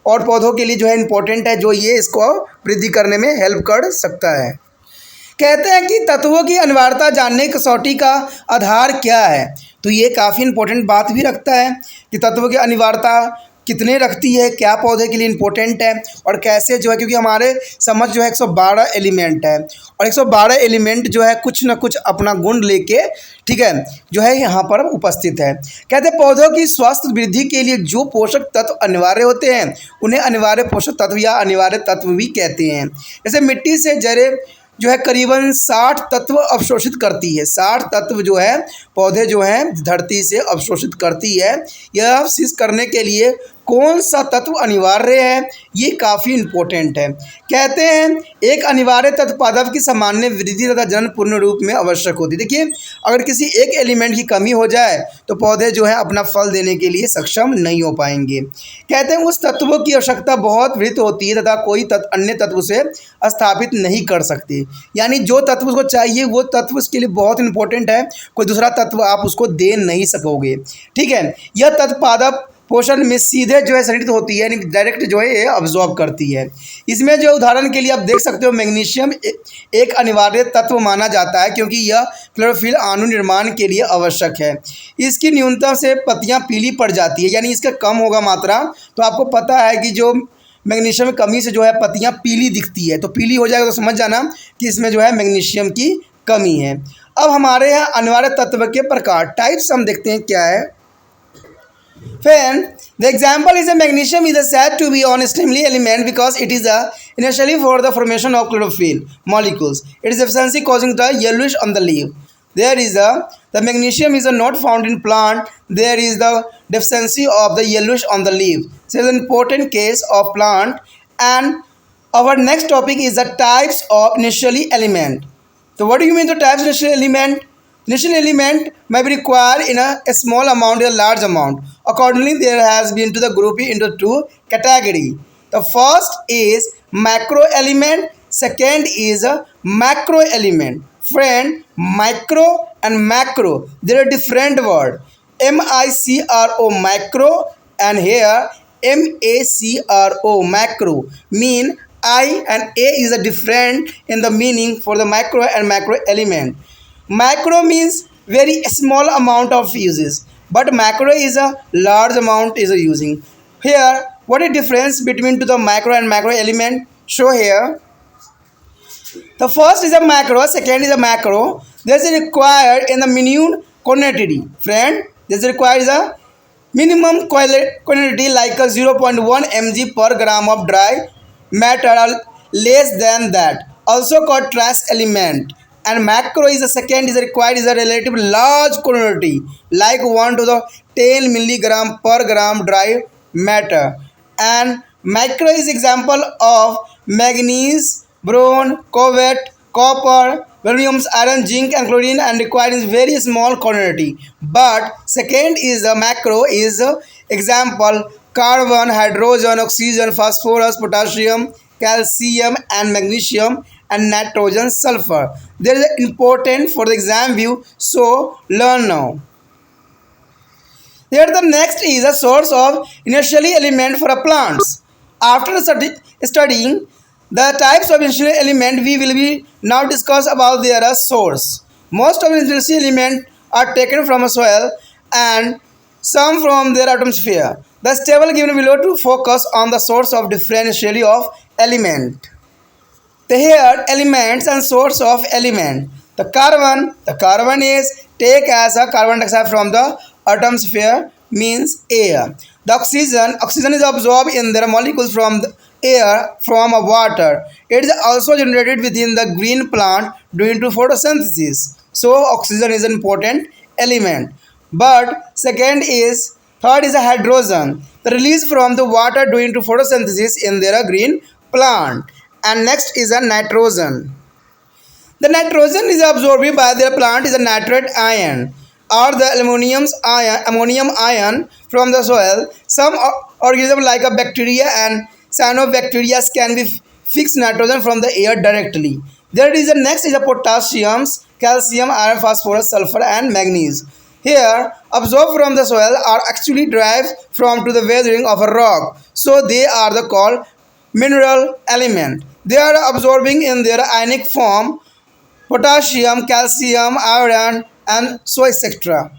और पौधों के लिए जो है इम्पोर्टेंट है, जो ये इसको वृद्धि करने में हेल्प कर सकता है। कहते हैं कि तत्वों की अनिवार्यता जानने कसौटी का आधार क्या है, तो ये काफ़ी इम्पोर्टेंट बात भी रखता है कि तत्वों की अनिवार्यता कितने रखती है, क्या पौधे के लिए इम्पोर्टेंट है और कैसे जो है, क्योंकि हमारे समझ जो है 112 एलिमेंट है और 112 एलिमेंट जो है कुछ ना कुछ अपना गुण लेके ठीक है जो है यहाँ पर उपस्थित है। कहते हैं पौधों की स्वास्थ्य वृद्धि के लिए जो पोषक तत्व अनिवार्य होते हैं उन्हें अनिवार्य पोषक तत्व या अनिवार्य तत्व भी कहते हैं। जैसे मिट्टी से जड़ें जो है करीबन 60 तत्व अवशोषित करती है। 60 तत्व जो है पौधे जो हैं धरती से अवशोषित करती है। यह अवशोषित करने के लिए कौन सा तत्व अनिवार्य है, ये काफ़ी इम्पोर्टेंट है। कहते हैं एक अनिवार्य तत्व पादप की सामान्य वृद्धि तथा जनन पूर्ण रूप में आवश्यक होती है। देखिए अगर किसी एक एलिमेंट की कमी हो जाए तो पौधे जो है अपना फल देने के लिए सक्षम नहीं हो पाएंगे। कहते हैं उस तत्वों की आवश्यकता बहुत वृहत होती है तथा कोई अन्य तत्व से स्थापित नहीं कर सकते, यानी जो तत्व उसको चाहिए वो तत्व उसके लिए बहुत इंपॉर्टेंट है, कोई दूसरा तत्व आप उसको दे नहीं सकोगे। ठीक है, यह तत्व पादप पोषण में सीधे जो है संगठित होती है, यानी डायरेक्ट जो है ये अब्जॉर्ब करती है। इसमें जो उदाहरण के लिए आप देख सकते हो मैग्नीशियम एक अनिवार्य तत्व माना जाता है क्योंकि यह क्लोरोफिल अणु निर्माण के लिए आवश्यक है। इसकी न्यूनतम से पत्तियां पीली पड़ जाती है, यानी इसका कम होगा मात्रा तो आपको पता है कि जो मैग्नीशियम की कमी से जो है पत्तियां पीली दिखती है, तो पीली हो जाएगा तो समझ जाना कि इसमें जो है मैग्नीशियम की कमी है। अब हमारे यहाँ अनिवार्य तत्व के प्रकार टाइप्स हम देखते हैं क्या है। When the example is a magnesium is said to be an extremely element because it is initially for the formation of chlorophyll molecules. It is deficiency causing the yellowish on the leaf. There is the magnesium is not found in plant. There is the deficiency of the yellowish on the leaf. So it is an important case of plant. And our next topic is the types of initially element. So what do you mean the types of initial element? Initial element may be required in a small amount or a large amount. Accordingly, there has been to the grouping into two categories. The first is macro element, second is a macro element. Friend, micro and macro, they are different word. MICRO macro and here MACRO macro mean I and A is a different in the meaning for the micro and macro element. Macro means very small amount of uses, but macro is a large amount is a using. Here, what is difference between to the macro and macro element? Show here. The first is a macro, second is a macro. This is required in the minimum quantity. Friend, this is required is a minimum quantity like a 0.1 mg per gram of dry matter or less than that. Also called trace element. And macro is the second is required is a relatively large quantity like 1 to the 10 milligram per gram dry matter. And micro is example of manganese, boron, cobalt, copper, beryllium, iron, zinc and chlorine and required in very small quantity. But second is the macro is example carbon, hydrogen, oxygen, phosphorus, potassium, calcium and magnesium and nitrogen, sulfur. There is important for the exam view, so learn now. Here the next is a source of initial element for a plants. After studying the types of initial element, we will be now discuss about their source. Most of the initial element are taken from a soil and some from their atmosphere. The table given below to focus on the source of differentially of element. The here elements and source of element. The carbon is take as a carbon dioxide from the atmosphere means air. The oxygen is absorbed in their molecules from the air from a water. It is also generated within the green plant due to photosynthesis. So oxygen is an important element. But third is a hydrogen. The release from the water due to photosynthesis in their green plant. And next is a nitrogen. The nitrogen is absorbed by the plant is a nitrate ion or the ammonium ion from the soil. Some organisms like a bacteria and cyanobacteria can be fixed nitrogen from the air directly. There is a next is a potassium, calcium, iron, phosphorus, sulfur and manganese. Here absorbed from the soil are actually derived from to the weathering of a rock. So they are the called mineral element. They are absorbing in their ionic form potassium, calcium, iron and so etc.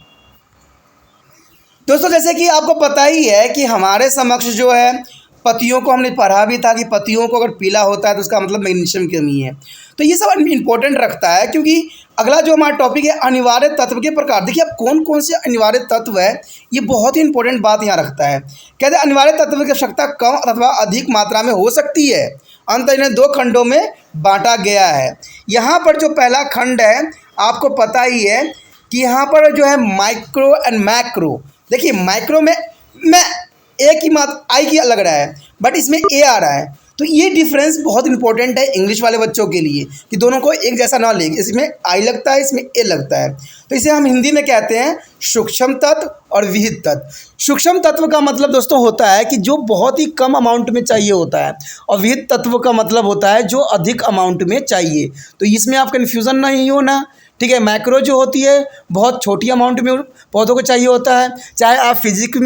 दोस्तों जैसे कि आपको पता ही है कि हमारे समक्ष जो है पत्तियों को हमने पढ़ा भी था कि पत्तियों को अगर पीला होता है तो उसका मतलब मैग्नीशियम की कमी है। तो ये सब इंपॉर्टेंट रखता है क्योंकि अगला जो हमारा टॉपिक है अनिवार्य तत्व के प्रकार। देखिए अब कौन कौन से अनिवार्य तत्व है, ये बहुत ही इंपॉर्टेंट बात यहाँ रखता है। कहते हैं अनिवार्य तत्व की आवश्यकता कम अथवा अधिक मात्रा में हो सकती है। अंत इन्हें दो खंडों में बांटा गया है। यहाँ पर जो पहला खंड है आपको पता ही है कि यहाँ पर जो है माइक्रो एंड मैक्रो। देखिए माइक्रो में ए की मात्रा आई की लग रहा है बट इसमें ए आ रहा है, तो ये डिफरेंस बहुत इंपॉर्टेंट है इंग्लिश वाले बच्चों के लिए कि दोनों को एक जैसा ना लेंगे। इसमें आई लगता है, इसमें ए लगता है, तो इसे हम हिंदी में कहते हैं सूक्ष्म तत्व और विहित तत्व। सूक्ष्म तत्व का मतलब दोस्तों होता है कि जो बहुत ही कम अमाउंट में चाहिए होता है और विहित तत्व का मतलब होता है जो अधिक अमाउंट में चाहिए। तो इसमें आप कन्फ्यूज़न नहीं होना, ठीक है। मैक्रो जो होती है बहुत छोटी अमाउंट में पौधों को चाहिए होता है। चाहे आप फिजिक्स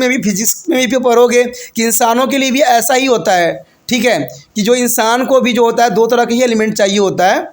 में भी पढ़ोगे कि इंसानों के लिए भी ऐसा ही होता है, ठीक है, कि जो इंसान को भी जो होता है दो तरह के ही एलिमेंट चाहिए होता है।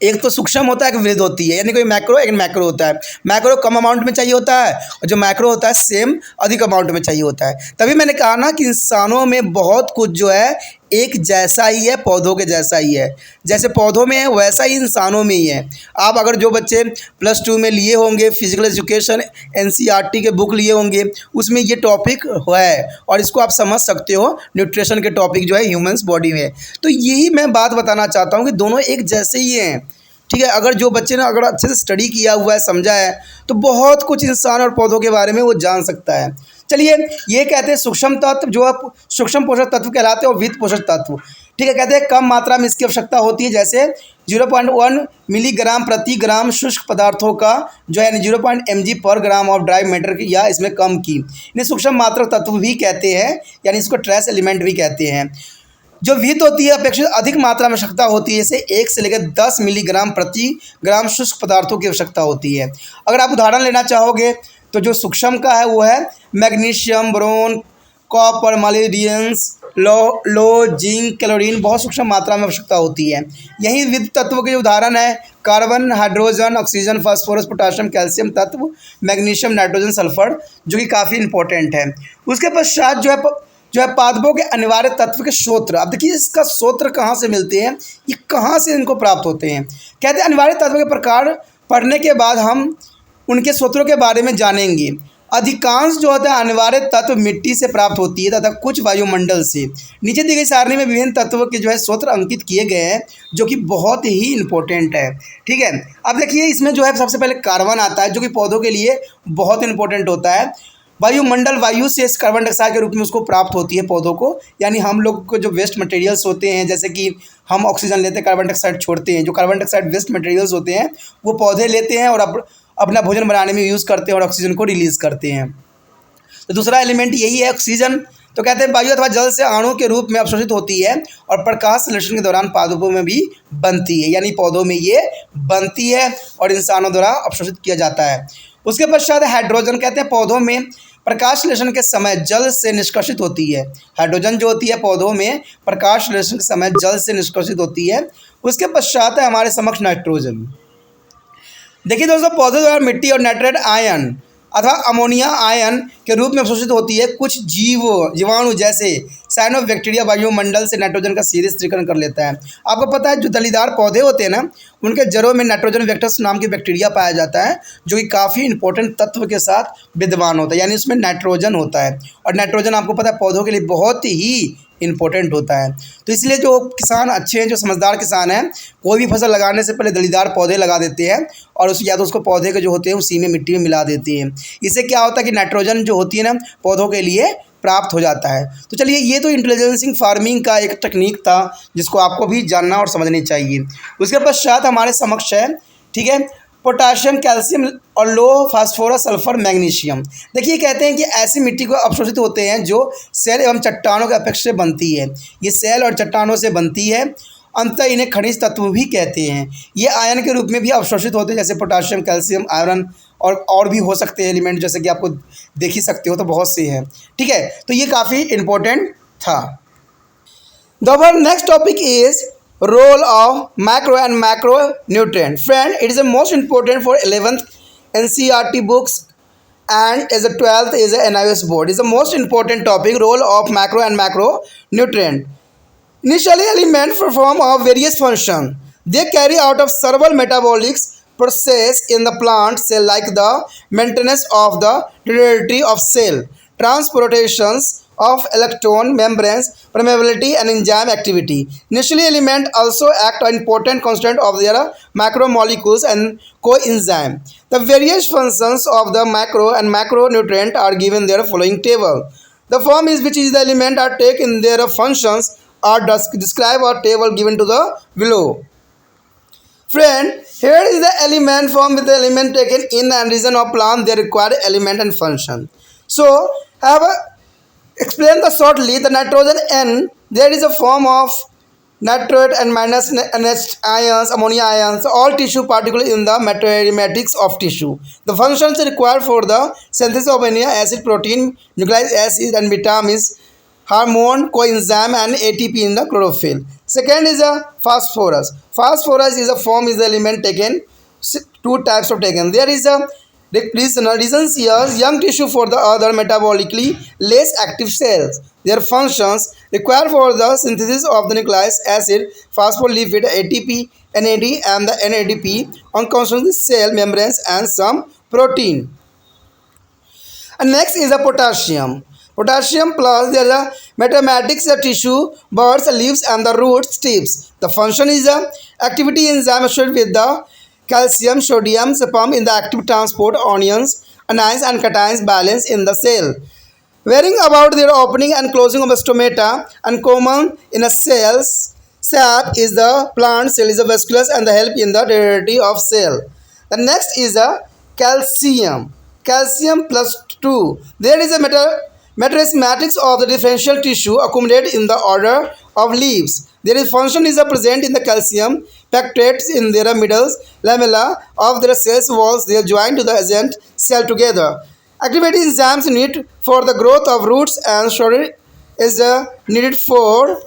एक तो सूक्ष्म होता है, एक विहित होती है, यानी कोई मैक्रो एक मैक्रो होता है। मैक्रो कम अमाउंट में चाहिए होता है और जो मैक्रो होता है सेम अधिक अमाउंट में चाहिए होता है। तभी मैंने कहा ना कि इंसानों में बहुत कुछ जो है एक जैसा ही है, पौधों के जैसा ही है। जैसे पौधों में है वैसा ही इंसानों में ही है। आप अगर जो बच्चे +2 में लिए होंगे फिजिकल एजुकेशन NCERT के बुक लिए होंगे उसमें ये टॉपिक है और इसको आप समझ सकते हो। न्यूट्रिशन के टॉपिक जो है ह्यूमन्स बॉडी में, तो यही मैं बात बताना चाहता हूँ कि दोनों एक जैसे ही हैं, ठीक है। अगर जो बच्चे ने अगर अच्छे से स्टडी किया हुआ है, समझा है, तो बहुत कुछ इंसान और पौधों के बारे में वो जान सकता है। चलिए, ये कहते हैं सूक्ष्म तत्व, जो सूक्ष्म पोषक तत्व कहलाते हैं, और वित्त पोषक तत्व। ठीक है, कहते हैं कम मात्रा में इसकी आवश्यकता होती है, जैसे 0.1 मिलीग्राम प्रति ग्राम शुष्क पदार्थों का जो है 0 mg पर ग्राम ऑफ ड्राई मैटर या इसमें कम की, इन्हें सूक्ष्म मात्रक तत्व भी कहते हैं, यानी इसको ट्रेस एलिमेंट भी कहते हैं। जो वित्त होती है अपेक्षित अधिक मात्रा में आवश्यकता होती है, जैसे 1 से लेकर 10 मिलीग्राम प्रति ग्राम शुष्क पदार्थों की आवश्यकता होती है। अगर आप उदाहरण लेना चाहोगे तो जो सूक्ष्म का है वो है मैग्नीशियम, बोरोन, कॉपर, मालिडियंस, लो, जिंक, क्लोरीन, बहुत सूक्ष्म मात्रा में आवश्यकता होती है। यही वित्त तत्व के उदाहरण है carbon, hydrogen, oxygen, phosphorus, potassium, calcium तत्व, मैग्नीशियम, नाइट्रोजन, सल्फर, जो कि काफ़ी इंपॉर्टेंट है। उसके पश्चात जो है पादपों के अनिवार्य तत्व के स्रोत। अब देखिए इसका स्रोत कहाँ से मिलते हैं, ये कहाँ से इनको प्राप्त होते हैं। कहते हैं अनिवार्य तत्व के प्रकार पढ़ने के बाद हम उनके स्रोतों के बारे में जानेंगे। अधिकांश जो होता है अनिवार्य तत्व मिट्टी से प्राप्त होती है तथा कुछ वायुमंडल से। नीचे दी गई सारणी में विभिन्न तत्वों के जो है स्रोत अंकित किए गए हैं, जो कि बहुत ही इंपॉर्टेंट है। ठीक है, अब देखिए इसमें जो है सबसे पहले कार्बन आता है, जो कि पौधों के लिए बहुत इंपॉर्टेंट होता है। वायुमंडल वायु से कार्बन डाइऑक्साइड के रूप में उसको प्राप्त होती है पौधों को, यानी हम लोग को जो वेस्ट मटेरियल्स होते हैं, जैसे कि हम ऑक्सीजन लेते हैं, कार्बन डाइऑक्साइड छोड़ते हैं, जो कार्बन डाइऑक्साइड वेस्ट मटेरियल्स होते हैं वो पौधे लेते हैं और अपना भोजन बनाने में यूज़ करते हैं और ऑक्सीजन को रिलीज़ करते हैं। तो दूसरा एलिमेंट यही है ऑक्सीजन। तो कहते हैं वायु अथवा जल से अणु के रूप में अवशोषित होती है और प्रकाश संश्लेषण के दौरान पादपों में भी बनती है, यानी पौधों में ये बनती है और इंसानों द्वारा अवशोषित किया जाता है। उसके पश्चात हाइड्रोजन। कहते हैं पौधों में प्रकाश संश्लेषण के समय जल से निष्कासित होती है। हाइड्रोजन जो होती है पौधों में प्रकाश संश्लेषण के समय जल से निष्कासित होती है। उसके पश्चात है हमारे समक्ष नाइट्रोजन। देखिए दोस्तों, पौधों द्वारा मिट्टी और नाइट्रेट आयन अथवा अमोनिया आयन के रूप में अवशोषित होती है। कुछ जीवाणु जैसे साइनोबैक्टीरिया वायुमंडल से नाइट्रोजन का सीधे स्थिरीकरण कर लेता है। आपको पता है जो दलीदार पौधे होते हैं ना, उनके जड़ों में नाइट्रोजन वेक्टर्स नाम की बैक्टीरिया पाया जाता है, जो कि काफ़ी इंपॉर्टेंट तत्व के साथ विद्यमान होता है, यानी उसमें नाइट्रोजन होता है। और नाइट्रोजन आपको पता है पौधों के लिए बहुत ही इंपॉर्टेंट होता है। तो इसलिए जो किसान अच्छे हैं, जो समझदार किसान हैं, कोई भी फसल लगाने से पहले दलीदार पौधे लगा देते हैं और उस या तो उसको पौधे के जो होते हैं उसी में मिट्टी में मिला देते हैं। इससे क्या होता है कि नाइट्रोजन जो होती है ना पौधों के लिए प्राप्त हो जाता है। तो चलिए, ये तो इंटेलिजेंसिंग फार्मिंग का एक टेक्निक था जिसको आपको भी जानना और समझनी चाहिए। उसके पश्चात हमारे समक्ष है, ठीक है, पोटाशियम, कैल्शियम और लो, फास्फोरस, सल्फर, मैग्नीशियम। देखिए कहते हैं कि ऐसी मिट्टी को अवशोषित होते हैं जो सेल एवं चट्टानों के अपेक्षा से बनती है। ये सेल और चट्टानों से बनती है। अंततः इन्हें खनिज तत्व भी कहते हैं। ये आयन के रूप में भी अवशोषित होते हैं, जैसे पोटाशियम, कैल्शियम, आयरन और भी हो सकते हैं एलिमेंट, जैसे कि आपको देख ही सकते हो, तो बहुत से हैं। ठीक है, तो ये काफ़ी इम्पोर्टेंट था। The next topic is role of macro and macronutrient. Friend, it is the most important for 11th NCERT books and as a 12th is a NIOS board. It is the most important topic, role of macro and macronutrient. Initially, elements perform of various functions. They carry out of several metabolic process in the plant cell, like the maintenance of the integrity of cell, transportations of electron, membranes, permeability and enzyme activity. Initially, elements also act an important constant of their macromolecules and coenzyme. The various functions of the macro and macronutrient are given their following table. The form is which is the element are taken in their functions are described or table given to the below. Friend, here is the element form with the element taken in and region of plant their required element and function. So, have a explain the shortly the nitrogen N. There is a form of nitrate and minus NH ions, ammonia ions, all tissue particularly in the mathematics of tissue. The functions required for the synthesis of amino acid, protein, nucleic acid and vitamins, hormone, coenzyme and ATP in the chlorophyll. Second is a phosphorus. Phosphorus is a form is the element taken, two types of taken. There is a reasons here young tissue for the other metabolically less active cells. Their functions required for the synthesis of the nucleic acid, phospholipid, ATP, NAD and the NADP on constituting the cell membranes and some protein. And next is a potassium. Potassium plus there is a mathematics of tissue, buds, leaves and the roots, tips. The function is a activity enzyme associated with the calcium, sodium, sperm in the active transport, anions and cations balance in the cell. Varying about their opening and closing of the stomata, uncommon in a cell's sap is the plant cell is a vasculus and the help in the derivative of cell. The next is a calcium. Calcium plus 2. There is a matrix matrix of the differential tissue accumulated in the order of leaves. There is function is present in the calcium pectates in their middle lamella of their cells walls. They are joined to the adjacent cell together. Activity enzymes needed for the growth of roots and should is needed for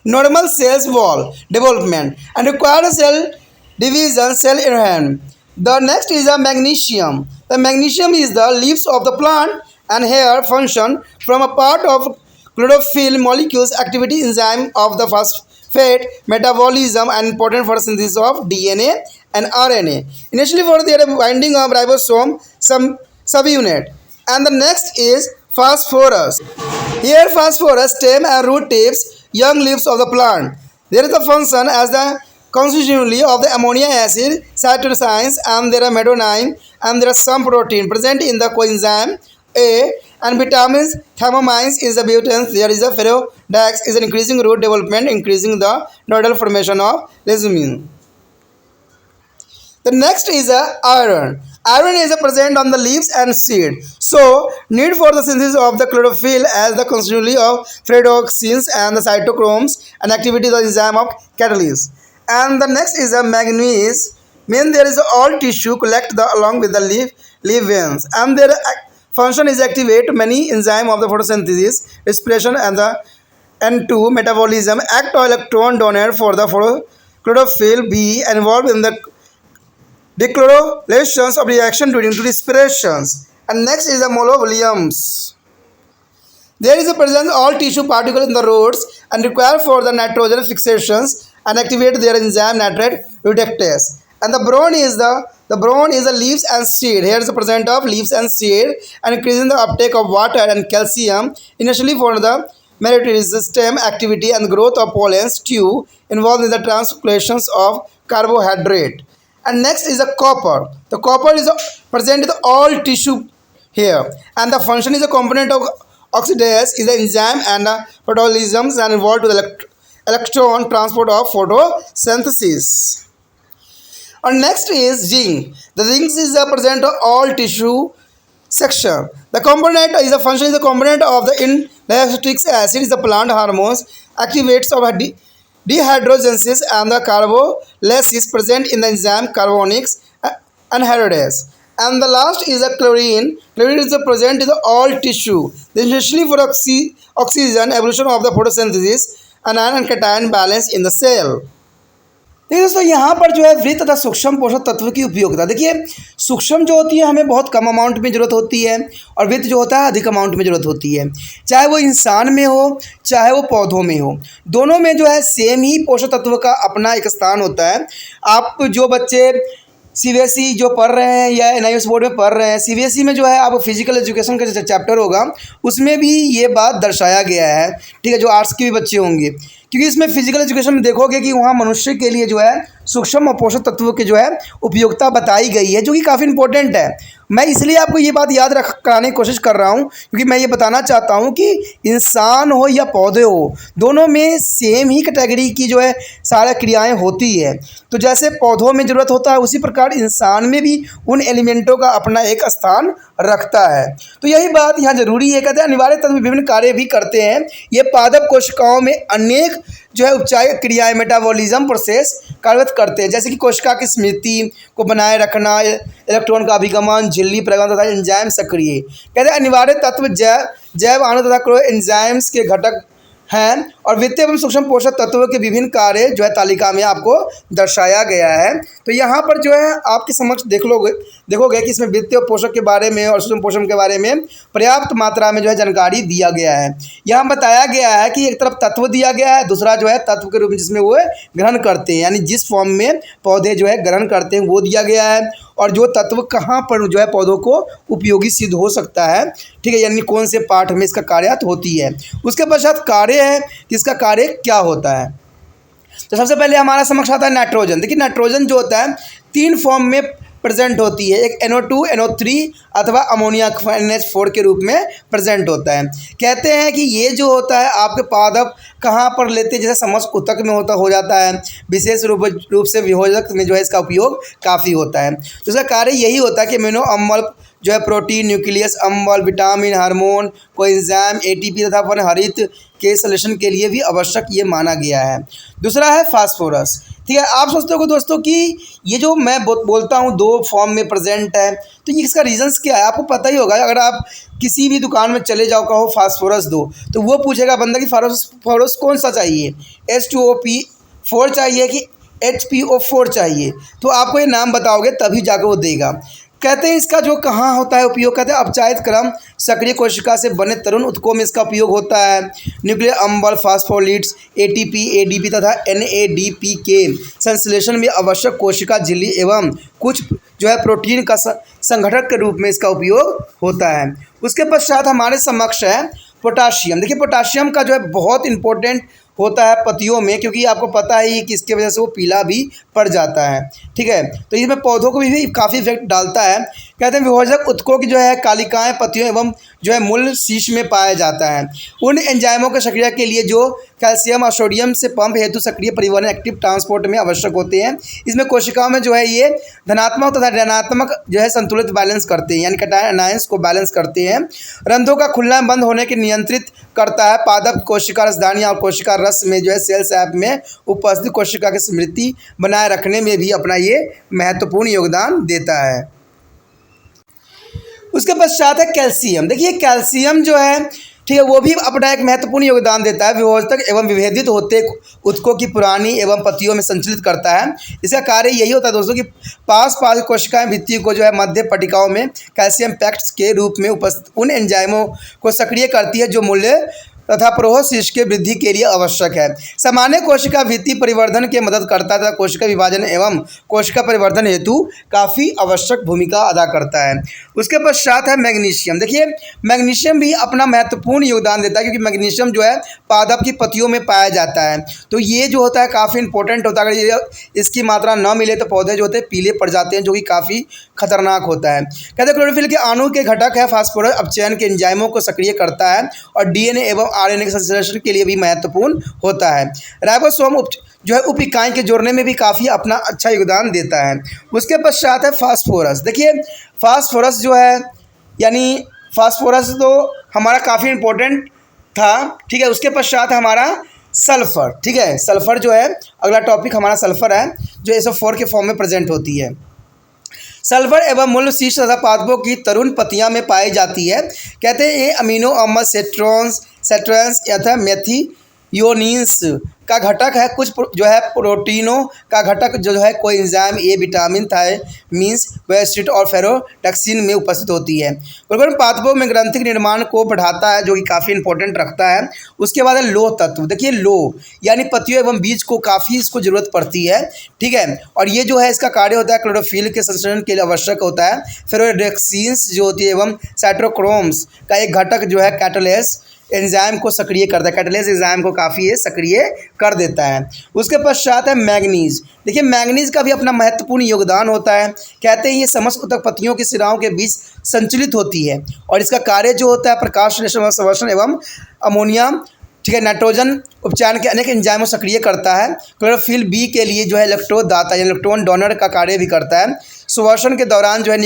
normal cells wall development and required cell division cell inherent. The next is a magnesium. The magnesium is the leaves of the plant and hair function from a part of chlorophyll molecules activity enzyme of the phosphate metabolism and important for synthesis of DNA and RNA. Initially for their binding of ribosome some subunit. And the next is phosphorus. Here phosphorus stem and root tips young leaves of the plant. There is a function as the constitutively of the ammonia acid, cytosines and there are methionine and there are some protein present in the coenzyme A and vitamins thiamines is the butane. There is a ferrodex is an increasing root development increasing the nodal formation of legumin. The next is a iron. Iron is present on the leaves and seed. So, need for the synthesis of the chlorophyll as the constitutively of ferredoxins and the cytochromes and activity of the enzyme of catalase. And the next is a manganese. Mean there is all tissue collect the along with the leaf veins and their function is activate many enzyme of the photosynthesis, respiration and the N2 metabolism act or electron donor for the chlorophyll B involved in the dechlorosylations of reaction during to respirations. And next is the monovolumes. There is a presence all tissue particles in the roots and required for the nitrogen fixations and activate their enzyme nitrate reductase. And the bron is the leaves and seed. Here is the present of leaves and seed and increasing the uptake of water and calcium initially for the meritocratic system activity and growth of pollen stew involved in the translocations of carbohydrate. And next is the copper. The copper is present in all tissue here and the function is a component of oxidase is the enzyme and the photolysis and involved to the electron transport of photosynthesis. And next is zinc. The zinc is a present of all tissue section. The component is a function is a component of the indextric acid is the plant hormones activates of dehydrogenases and the carbolysis present in the enzyme carbonics anhydrase. And the last is a chlorine. Chlorine is present in the all tissue. Especially for oxygen evolution of the photosynthesis anion and cation balance in the cell. देखिए दोस्तों यहाँ पर जो है वृत्त तथा सूक्ष्म पोषक तत्व की उपयोगिता देखिए सूक्ष्म जो होती है हमें बहुत कम अमाउंट में ज़रूरत होती है और वृत्त जो होता है अधिक अमाउंट में ज़रूरत होती है चाहे वो इंसान में हो चाहे वो पौधों में हो दोनों में जो है सेम ही पोषक तत्व का अपना एक स्थान होता है। आप जो बच्चे सीबीएसई जो पढ़ रहे हैं या एनआईएस बोर्ड में पढ़ रहे हैं सीबीएसई में जो है आप फिजिकल एजुकेशन का जो चैप्टर होगा उसमें भी ये बात दर्शाया गया है, ठीक है, जो आर्ट्स के भी बच्चे होंगे क्योंकि इसमें फिजिकल एजुकेशन में देखोगे कि वहाँ मनुष्य के लिए जो है सूक्ष्म और पोषक तत्वों की जो है उपयोगिता बताई गई है जो कि काफ़ी इंपॉर्टेंट है। मैं इसलिए आपको ये बात याद कराने की कोशिश कर रहा हूँ क्योंकि मैं ये बताना चाहता हूँ कि इंसान हो या पौधे हो दोनों में सेम ही कैटेगरी की जो है सारा क्रियाएं होती है। तो जैसे पौधों में ज़रूरत होता है उसी प्रकार इंसान में भी उन एलिमेंटों का अपना एक स्थान रखता है। तो यही बात यहाँ जरूरी है। कहते हैं अनिवार्य तत्व विभिन्न कार्य भी करते हैं। ये पादप कोशिकाओं में अनेक जो है उपचार क्रियाएं मेटाबॉलिज्म प्रोसेस कार्यान्वित करते हैं जैसे कि कोशिका की स्मृति को बनाए रखना, इलेक्ट्रॉन का अभिगमन, झिल्ली प्रगमन तथा एंजाइम सक्रिय। कहते हैं अनिवार्य तत्व जैव अणु तथा एंजाइम्स के घटक हैं और वित्तीय एवं सूक्ष्म पोषक तत्वों के विभिन्न कार्य जो है तालिका में आपको दर्शाया गया है। तो यहाँ पर जो है आपके समक्ष देखोगे कि इसमें वित्तीय पोषक के बारे में और सूक्ष्म पोषक के बारे में पर्याप्त मात्रा में जो है जानकारी दिया गया है। यहाँ बताया गया है कि एक तरफ तत्व दिया गया है, दूसरा जो है तत्व के रूप में जिसमें वो ग्रहण करते हैं यानी जिस फॉर्म में पौधे जो है ग्रहण करते हैं वो दिया गया है और जो तत्व कहाँ पर जो है पौधों को उपयोगी सिद्ध हो सकता है, ठीक है, यानी कौन से पार्ट में इसका कार्यात होती है। उसके पश्चात कार्य है कि इसका कार्य क्या होता है। तो सबसे पहले हमारा समक्ष आता है नाइट्रोजन। देखिए नाइट्रोजन जो होता है 3 फॉर्म में प्रेजेंट होती है, एक NO2 NO3 अथवा अमोनिया NH4 के रूप में प्रेजेंट होता है। कहते हैं कि ये जो होता है आपके पादप कहाँ पर लेते हैं, जैसे समस्त ऊतक में हो जाता है, विशेष रूप से विभोजक में जो है इसका उपयोग काफ़ी होता है। तो इसका कार्य यही होता है कि अमीनो अम्ल जो है प्रोटीन, न्यूक्लियस अम्ल, विटामिन, हार्मोन, कोएंजाइम, ATP तथा वनहरित के संश्लेषण के लिए भी आवश्यक ये माना गया है। दूसरा है फास्फोरस। ठीक है, आप सोचते हो दोस्तों कि ये जो मैं बोलता हूँ दो फॉर्म में प्रेजेंट है, तो ये इसका रीजंस क्या है? आपको पता ही होगा, अगर आप किसी भी दुकान में चले जाओ, कहो फास्फोरस दो, तो वो पूछेगा बंदा कि फास्फोरस कौन सा चाहिए, H2O4 चाहिए कि HPO4 चाहिए, तो आपको ये नाम बताओगे तभी जाकर वो देगा। कहते हैं इसका जो कहाँ होता है उपयोग, कहते हैं अपचायित क्रम सक्रिय कोशिका से बने तरुण उत्कों में इसका उपयोग होता है। न्यूक्लियर अम्ल, फास्फोलिपिड्स, ATP, ADP तथा NADP के संश्लेषण में आवश्यक कोशिका झिल्ली एवं कुछ जो है प्रोटीन का संघटक के रूप में इसका उपयोग होता है। उसके पश्चात हमारे समक्ष है पोटाशियम। देखिए पोटाशियम का जो है बहुत इंपॉर्टेंट होता है पत्तियों में, क्योंकि आपको पता है कि इसके वजह से वो पीला भी पड़ जाता है। ठीक है, तो इसमें पौधों को भी काफ़ी इफेक्ट डालता है। कहते हैं विभोजक ऊतकों की जो है कालिकाएँ पत्तियों एवं जो है मूल शीश में पाया जाता है। उन एंजाइमों की सक्रिय के लिए जो कैल्शियम और सोडियम से पंप हेतु सक्रिय परिवहन एक्टिव ट्रांसपोर्ट में आवश्यक होते हैं। इसमें कोशिकाओं में जो है ये धनात्मक तथा ऋणात्मक जो है संतुलित बैलेंस करते हैं, यानी कैटायन अनायंस को बैलेंस करते हैं। रंध्रों का खुलना बंद होने के नियंत्रित करता है। पादप कोशिका रसदानी और कोशिका रस में जो है सेल सैप में उपस्थित कोशिका की स्मृति बनाए रखने में भी अपना ये महत्वपूर्ण योगदान देता है। उसके पश्चात है कैल्शियम। देखिए कैल्शियम जो है, ठीक है, वो भी अपना एक महत्वपूर्ण योगदान देता है। विभोजक एवं विभेदित होते ऊतकों की पुरानी एवं पत्तियों में संचलित करता है। इसका कार्य यही होता है दोस्तों कि पास कोशिकाएं भित्ति को जो है मध्य पट्टिकाओं में कैल्शियम पैक्ट्स के रूप में उपस्थित उन एंजाइमों को सक्रिय करती है जो मूल्य तथा प्रोहोशिश के वृद्धि के लिए आवश्यक है। सामान्य कोशिका भित्ति परिवर्धन के मदद करता है तथा कोशिका विभाजन एवं कोशिका परिवर्धन हेतु काफ़ी आवश्यक भूमिका अदा करता है। उसके पश्चात है मैग्नीशियम। देखिए मैग्नीशियम भी अपना महत्वपूर्ण योगदान देता है, क्योंकि मैग्नीशियम जो है पादप की पत्तियों में पाया जाता है। तो ये जो होता है काफ़ी इंपॉर्टेंट होता है। अगर ये इसकी मात्रा न मिले तो पौधे जो होते हैं पीले पड़ जाते हैं, जो कि काफ़ी खतरनाक होता है। कहते हैं क्लोरोफिल के अणु के घटक है फास्फोरस अपचयन के एंजाइमों को सक्रिय करता है और DNA एवं RNA के संश्लेषण के लिए भी महत्वपूर्ण होता है। राइबोसोम जो है उप इकाई के जोड़ने में भी काफ़ी अपना अच्छा योगदान देता है। उसके पश्चात है फास्फोरस। देखिए फास्फोरस जो है, यानी फास्फोरस तो हमारा काफ़ी इंपॉर्टेंट था। ठीक है, उसके पश्चात है हमारा सल्फर। ठीक है, सल्फर जो है अगला टॉपिक हमारा सल्फर है, जो SO4 के फॉर्म में प्रेजेंट होती है। सल्फर एवं मूल शीर्ष तथा पादपों की तरुण पत्तियां में पाई जाती है। कहते हैं ये अमीनो अम्ल सेट्रॉन्स या मेथियोनिन्स का घटक है। कुछ जो है प्रोटीनों का घटक जो है कोएंजाइम A, विटामिन, थायमीन्स, वेस्टिट और फेरोटैक्सिन में उपस्थित होती है। पादपों में ग्रंथि के निर्माण को बढ़ाता है, जो कि काफ़ी इंपॉर्टेंट रखता है। उसके बाद है लोह तत्व। देखिए लोह यानी पत्तियों एवं बीज को काफ़ी इसको ज़रूरत पड़ती है। ठीक है, और ये जो है इसका कार्य होता है क्लोरोफिल के संश्लेषण के लिए आवश्यक होता है। फेरोडेक्सिन्स जो होती है एवं साइटोक्रोम्स का एक घटक जो है कैटालेस एंजाइम को सक्रिय करता है। कैटालेस एंजाइम को काफ़ी ये सक्रिय कर देता है। उसके पश्चात है मैग्नीज। देखिए मैग्नीज का भी अपना महत्वपूर्ण योगदान होता है। कहते हैं ये समस्त ऊतक पत्तियों की सिराओं के बीच संचलित होती है और इसका कार्य जो होता है प्रकाश संश्लेषण एवं अमोनिया, ठीक है, नाइट्रोजन उपचार के अनेक एंजाइमों सक्रिय करता है। क्लोरोफिल बी के लिए जो है इलेक्ट्रोड दाता या इलेक्ट्रॉन डोनर का कार्य भी करता है। सुवर्षण के दौरान जो है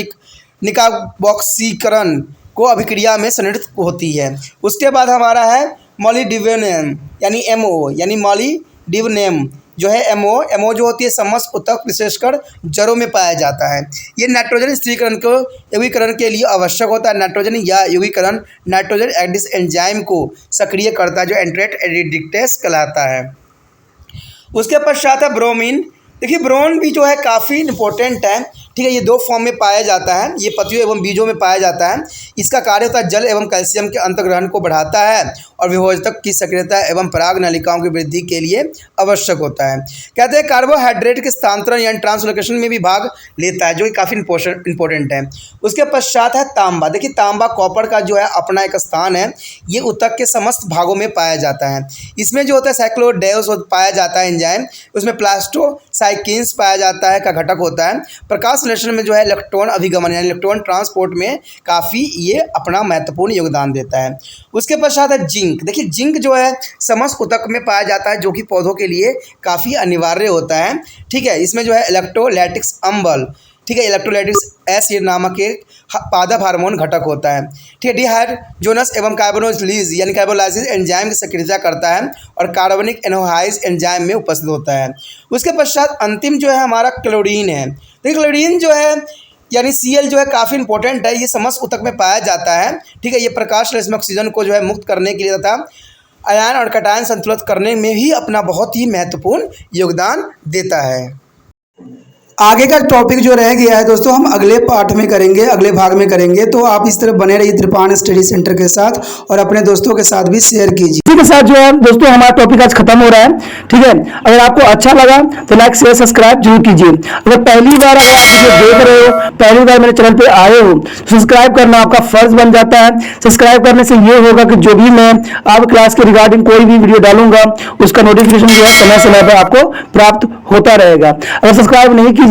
निकाबॉक्सीकरण को अभिक्रिया में संनिहित होती है। उसके बाद हमारा है मॉलिडिब्डेनम यानी MO यानी मॉलिडिब्डेनम जो है MO जो होती है समस्त ऊतक विशेषकर जड़ों में पाया जाता है। ये नाइट्रोजन स्थिरीकरण को यौगिकरण के लिए आवश्यक होता है। नाइट्रोजन या यौगिकरण नाइट्रोजन एडिस एंजाइम को सक्रिय करता है, जो एंट्रेट एडिडिक्टेस कहलाता है। उसके पश्चात है ब्रोमीन। देखिए ब्रोन भी जो है काफ़ी इंपॉर्टेंट है। ठीक है, ये दो फॉर्म में पाया जाता है। ये पत्तियों एवं बीजों में पाया जाता है। इसका कार्य होता है जल एवं कैल्शियम के अंतर्ग्रहण को बढ़ाता है और विभोजक की सक्रियता एवं पराग नलिकाओं की वृद्धि के लिए आवश्यक होता है। कहते हैं कार्बोहाइड्रेट के स्थानांतरण यानी ट्रांसलोकेशन में भी भाग लेता है, जो कि काफ़ी इंपॉर्टेंट है। उसके पश्चात है तांबा। देखिए तांबा कॉपर का जो है अपना एक स्थान है, ये ऊतक के समस्त भागों में पाया जाता है। इसमें जो होता है साइक्लोडेओस पाया जाता है एंजाइम, उसमें प्लास्टोसाइकिन्स पाया जाता है का घटक होता है। प्रकाश संश्लेषण में जो है इलेक्ट्रॉन अभिगमन यानी इलेक्ट्रॉन ट्रांसपोर्ट में काफ़ी ये अपना महत्वपूर्ण योगदान देता है। उसके पश्चात है जिंक। देखिए जिंक जो है समस्त ऊतक में पाया जाता है, जो कि पौधों के लिए काफ़ी अनिवार्य होता है। ठीक है, इसमें जो है इलेक्ट्रोलाइटिक्स अम्ल, ठीक है, इलेक्ट्रोलाइटिक्स एसिड नामक एक पादप हार्मोन घटक होता है। ठीक है, डिहाइड्रोजनस एवं कार्बोनोलिस यानी कार्बोलाइसिस एंजाइम की सक्रियता करता है और कार्बनिक एनोहाइज एंजाइम में उपस्थित होता है। उसके पश्चात अंतिम जो है हमारा क्लोरीन है। देखिए क्लोरीन जो है यानी Cl जो है काफ़ी इंपॉर्टेंट है, ये समस्त ऊतक में पाया जाता है। ठीक है, ये प्रकाश रश्मि ऑक्सीजन को जो है मुक्त करने के लिए तथा आयन और कटायन संतुलित करने में भी अपना बहुत ही महत्वपूर्ण योगदान देता है। आगे का टॉपिक जो रह गया है दोस्तों, हम अगले पार्ट में करेंगे, अगले भाग में करेंगे। तो आप इस तरह बने रहिए त्रिपाण स्टडी सेंटर के साथ और अपने दोस्तों के साथ भी शेयर कीजिए। इसी के साथ जो है दोस्तों हमारा टॉपिक आज खत्म हो रहा है। ठीक है, अगर आपको अच्छा लगा तो लाइक शेयर सब्सक्राइब जरूर कीजिए। अगर पहली बार अगर आप वीडियो देख रहे हो, पहली बार मेरे चैनल पे आए हो, सब्सक्राइब करना आपका फर्ज बन जाता है। सब्सक्राइब करने से ये होगा कि जो भी मैं आप क्लास के रिगार्डिंग कोई भी वीडियो डालूंगा उसका नोटिफिकेशन जो है समय समय पर आपको प्राप्त होता रहेगा। अगर सब्सक्राइब नहीं कीजिएगा,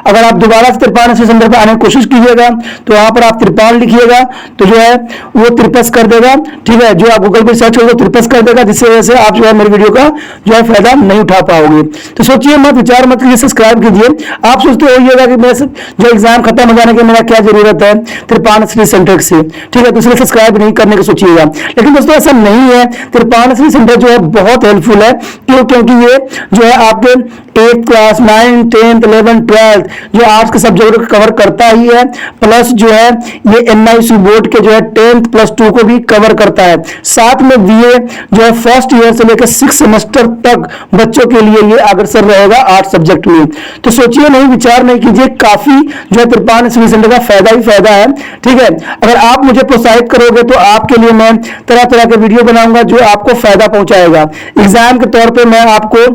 अगर आप दोबारा से त्रिपाण स्टडी सेंटर पर आने की कोशिश कीजिएगा तो वहां पर आप त्रिपाण लिखिएगा तो जो है वो त्रिपस कर देगा। ठीक है, जो आप गूगल पर सर्च करोगे त्रिपस कर देगा, जिससे वजह से आप जो है मेरी वीडियो का जो है फायदा नहीं उठा पाओगे। तो सोचिए मत, विचार मत कीजिए, सब्सक्राइब कीजिए। आप सोचते होइएगा कि मेरे जो एग्जाम खत्म हो जाने की मेरा क्या जरूरत है त्रिपाण स्टडी सेंटर से। ठीक है, तो इसलिए सब्सक्राइब नहीं करने का सोचिएगा। लेकिन दोस्तों ऐसा नहीं है, त्रिपाण स्टडी सेंटर जो है बहुत हेल्पफुल है। क्योंकि ये जो है आपके 8th class 9th 10th 11th 12th जो आर्ट्स के सब्जेक्ट को कवर करता ही है, प्लस जो है ये NIC बोर्ड के जो है 10th +2 को भी कवर करता है। साथ में BA जो है फर्स्ट ईयर से लेकर 6 सेमेस्टर तक बच्चों के लिए ये अग्रसर रहेगा आर्ट्स सब्जेक्ट में। तो सोचिए नहीं, विचार नहीं कीजिए, काफी जो है त्रिपाण स्टडी सेंटर का फायदा ही फायदा है। ठीक है, अगर आप मुझे प्रोत्साहित करोगे तो आपके लिए मैं तरह तरह के वीडियो बनाऊंगा जो आपको फायदा पहुंचाएगा। एग्जाम के तौर पर मैं आपको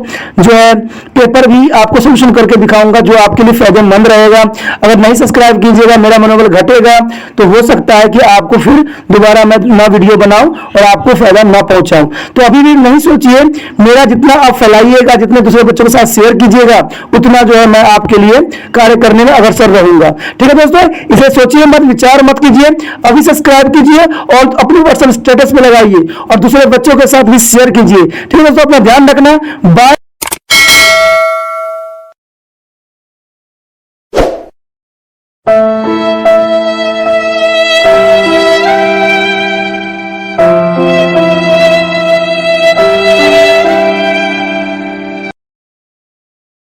जो है पेपर भी आपको सोल्यूशन करके दिखाऊंगा जो आपके लिए फायदेमंद रहेगा। अगर नहीं सब्सक्राइब कीजिएगा, मेरा मनोबल घटेगा, तो हो सकता है कि आपको फिर दोबारा मैं ना वीडियो बनाऊं और आपको फायदा ना पहुंचाऊं। तो अभी भी नहीं सोचिए, मेरा जितना आप फैलाइएगा, जितने दूसरे बच्चों के साथ शेयर कीजिएगा, उतना जो है मैं आपके लिए कार्य करने में अग्रसर रहूंगा। ठीक है दोस्तों, इसे सोचिए मत, विचार मत कीजिए, अभी सब्सक्राइब कीजिए और अपनी व्हाट्सएप स्टेटस पे लगाइए और दूसरे बच्चों के साथ भी शेयर कीजिए। ठीक है दोस्तों, अपना ध्यान रखना। बाय।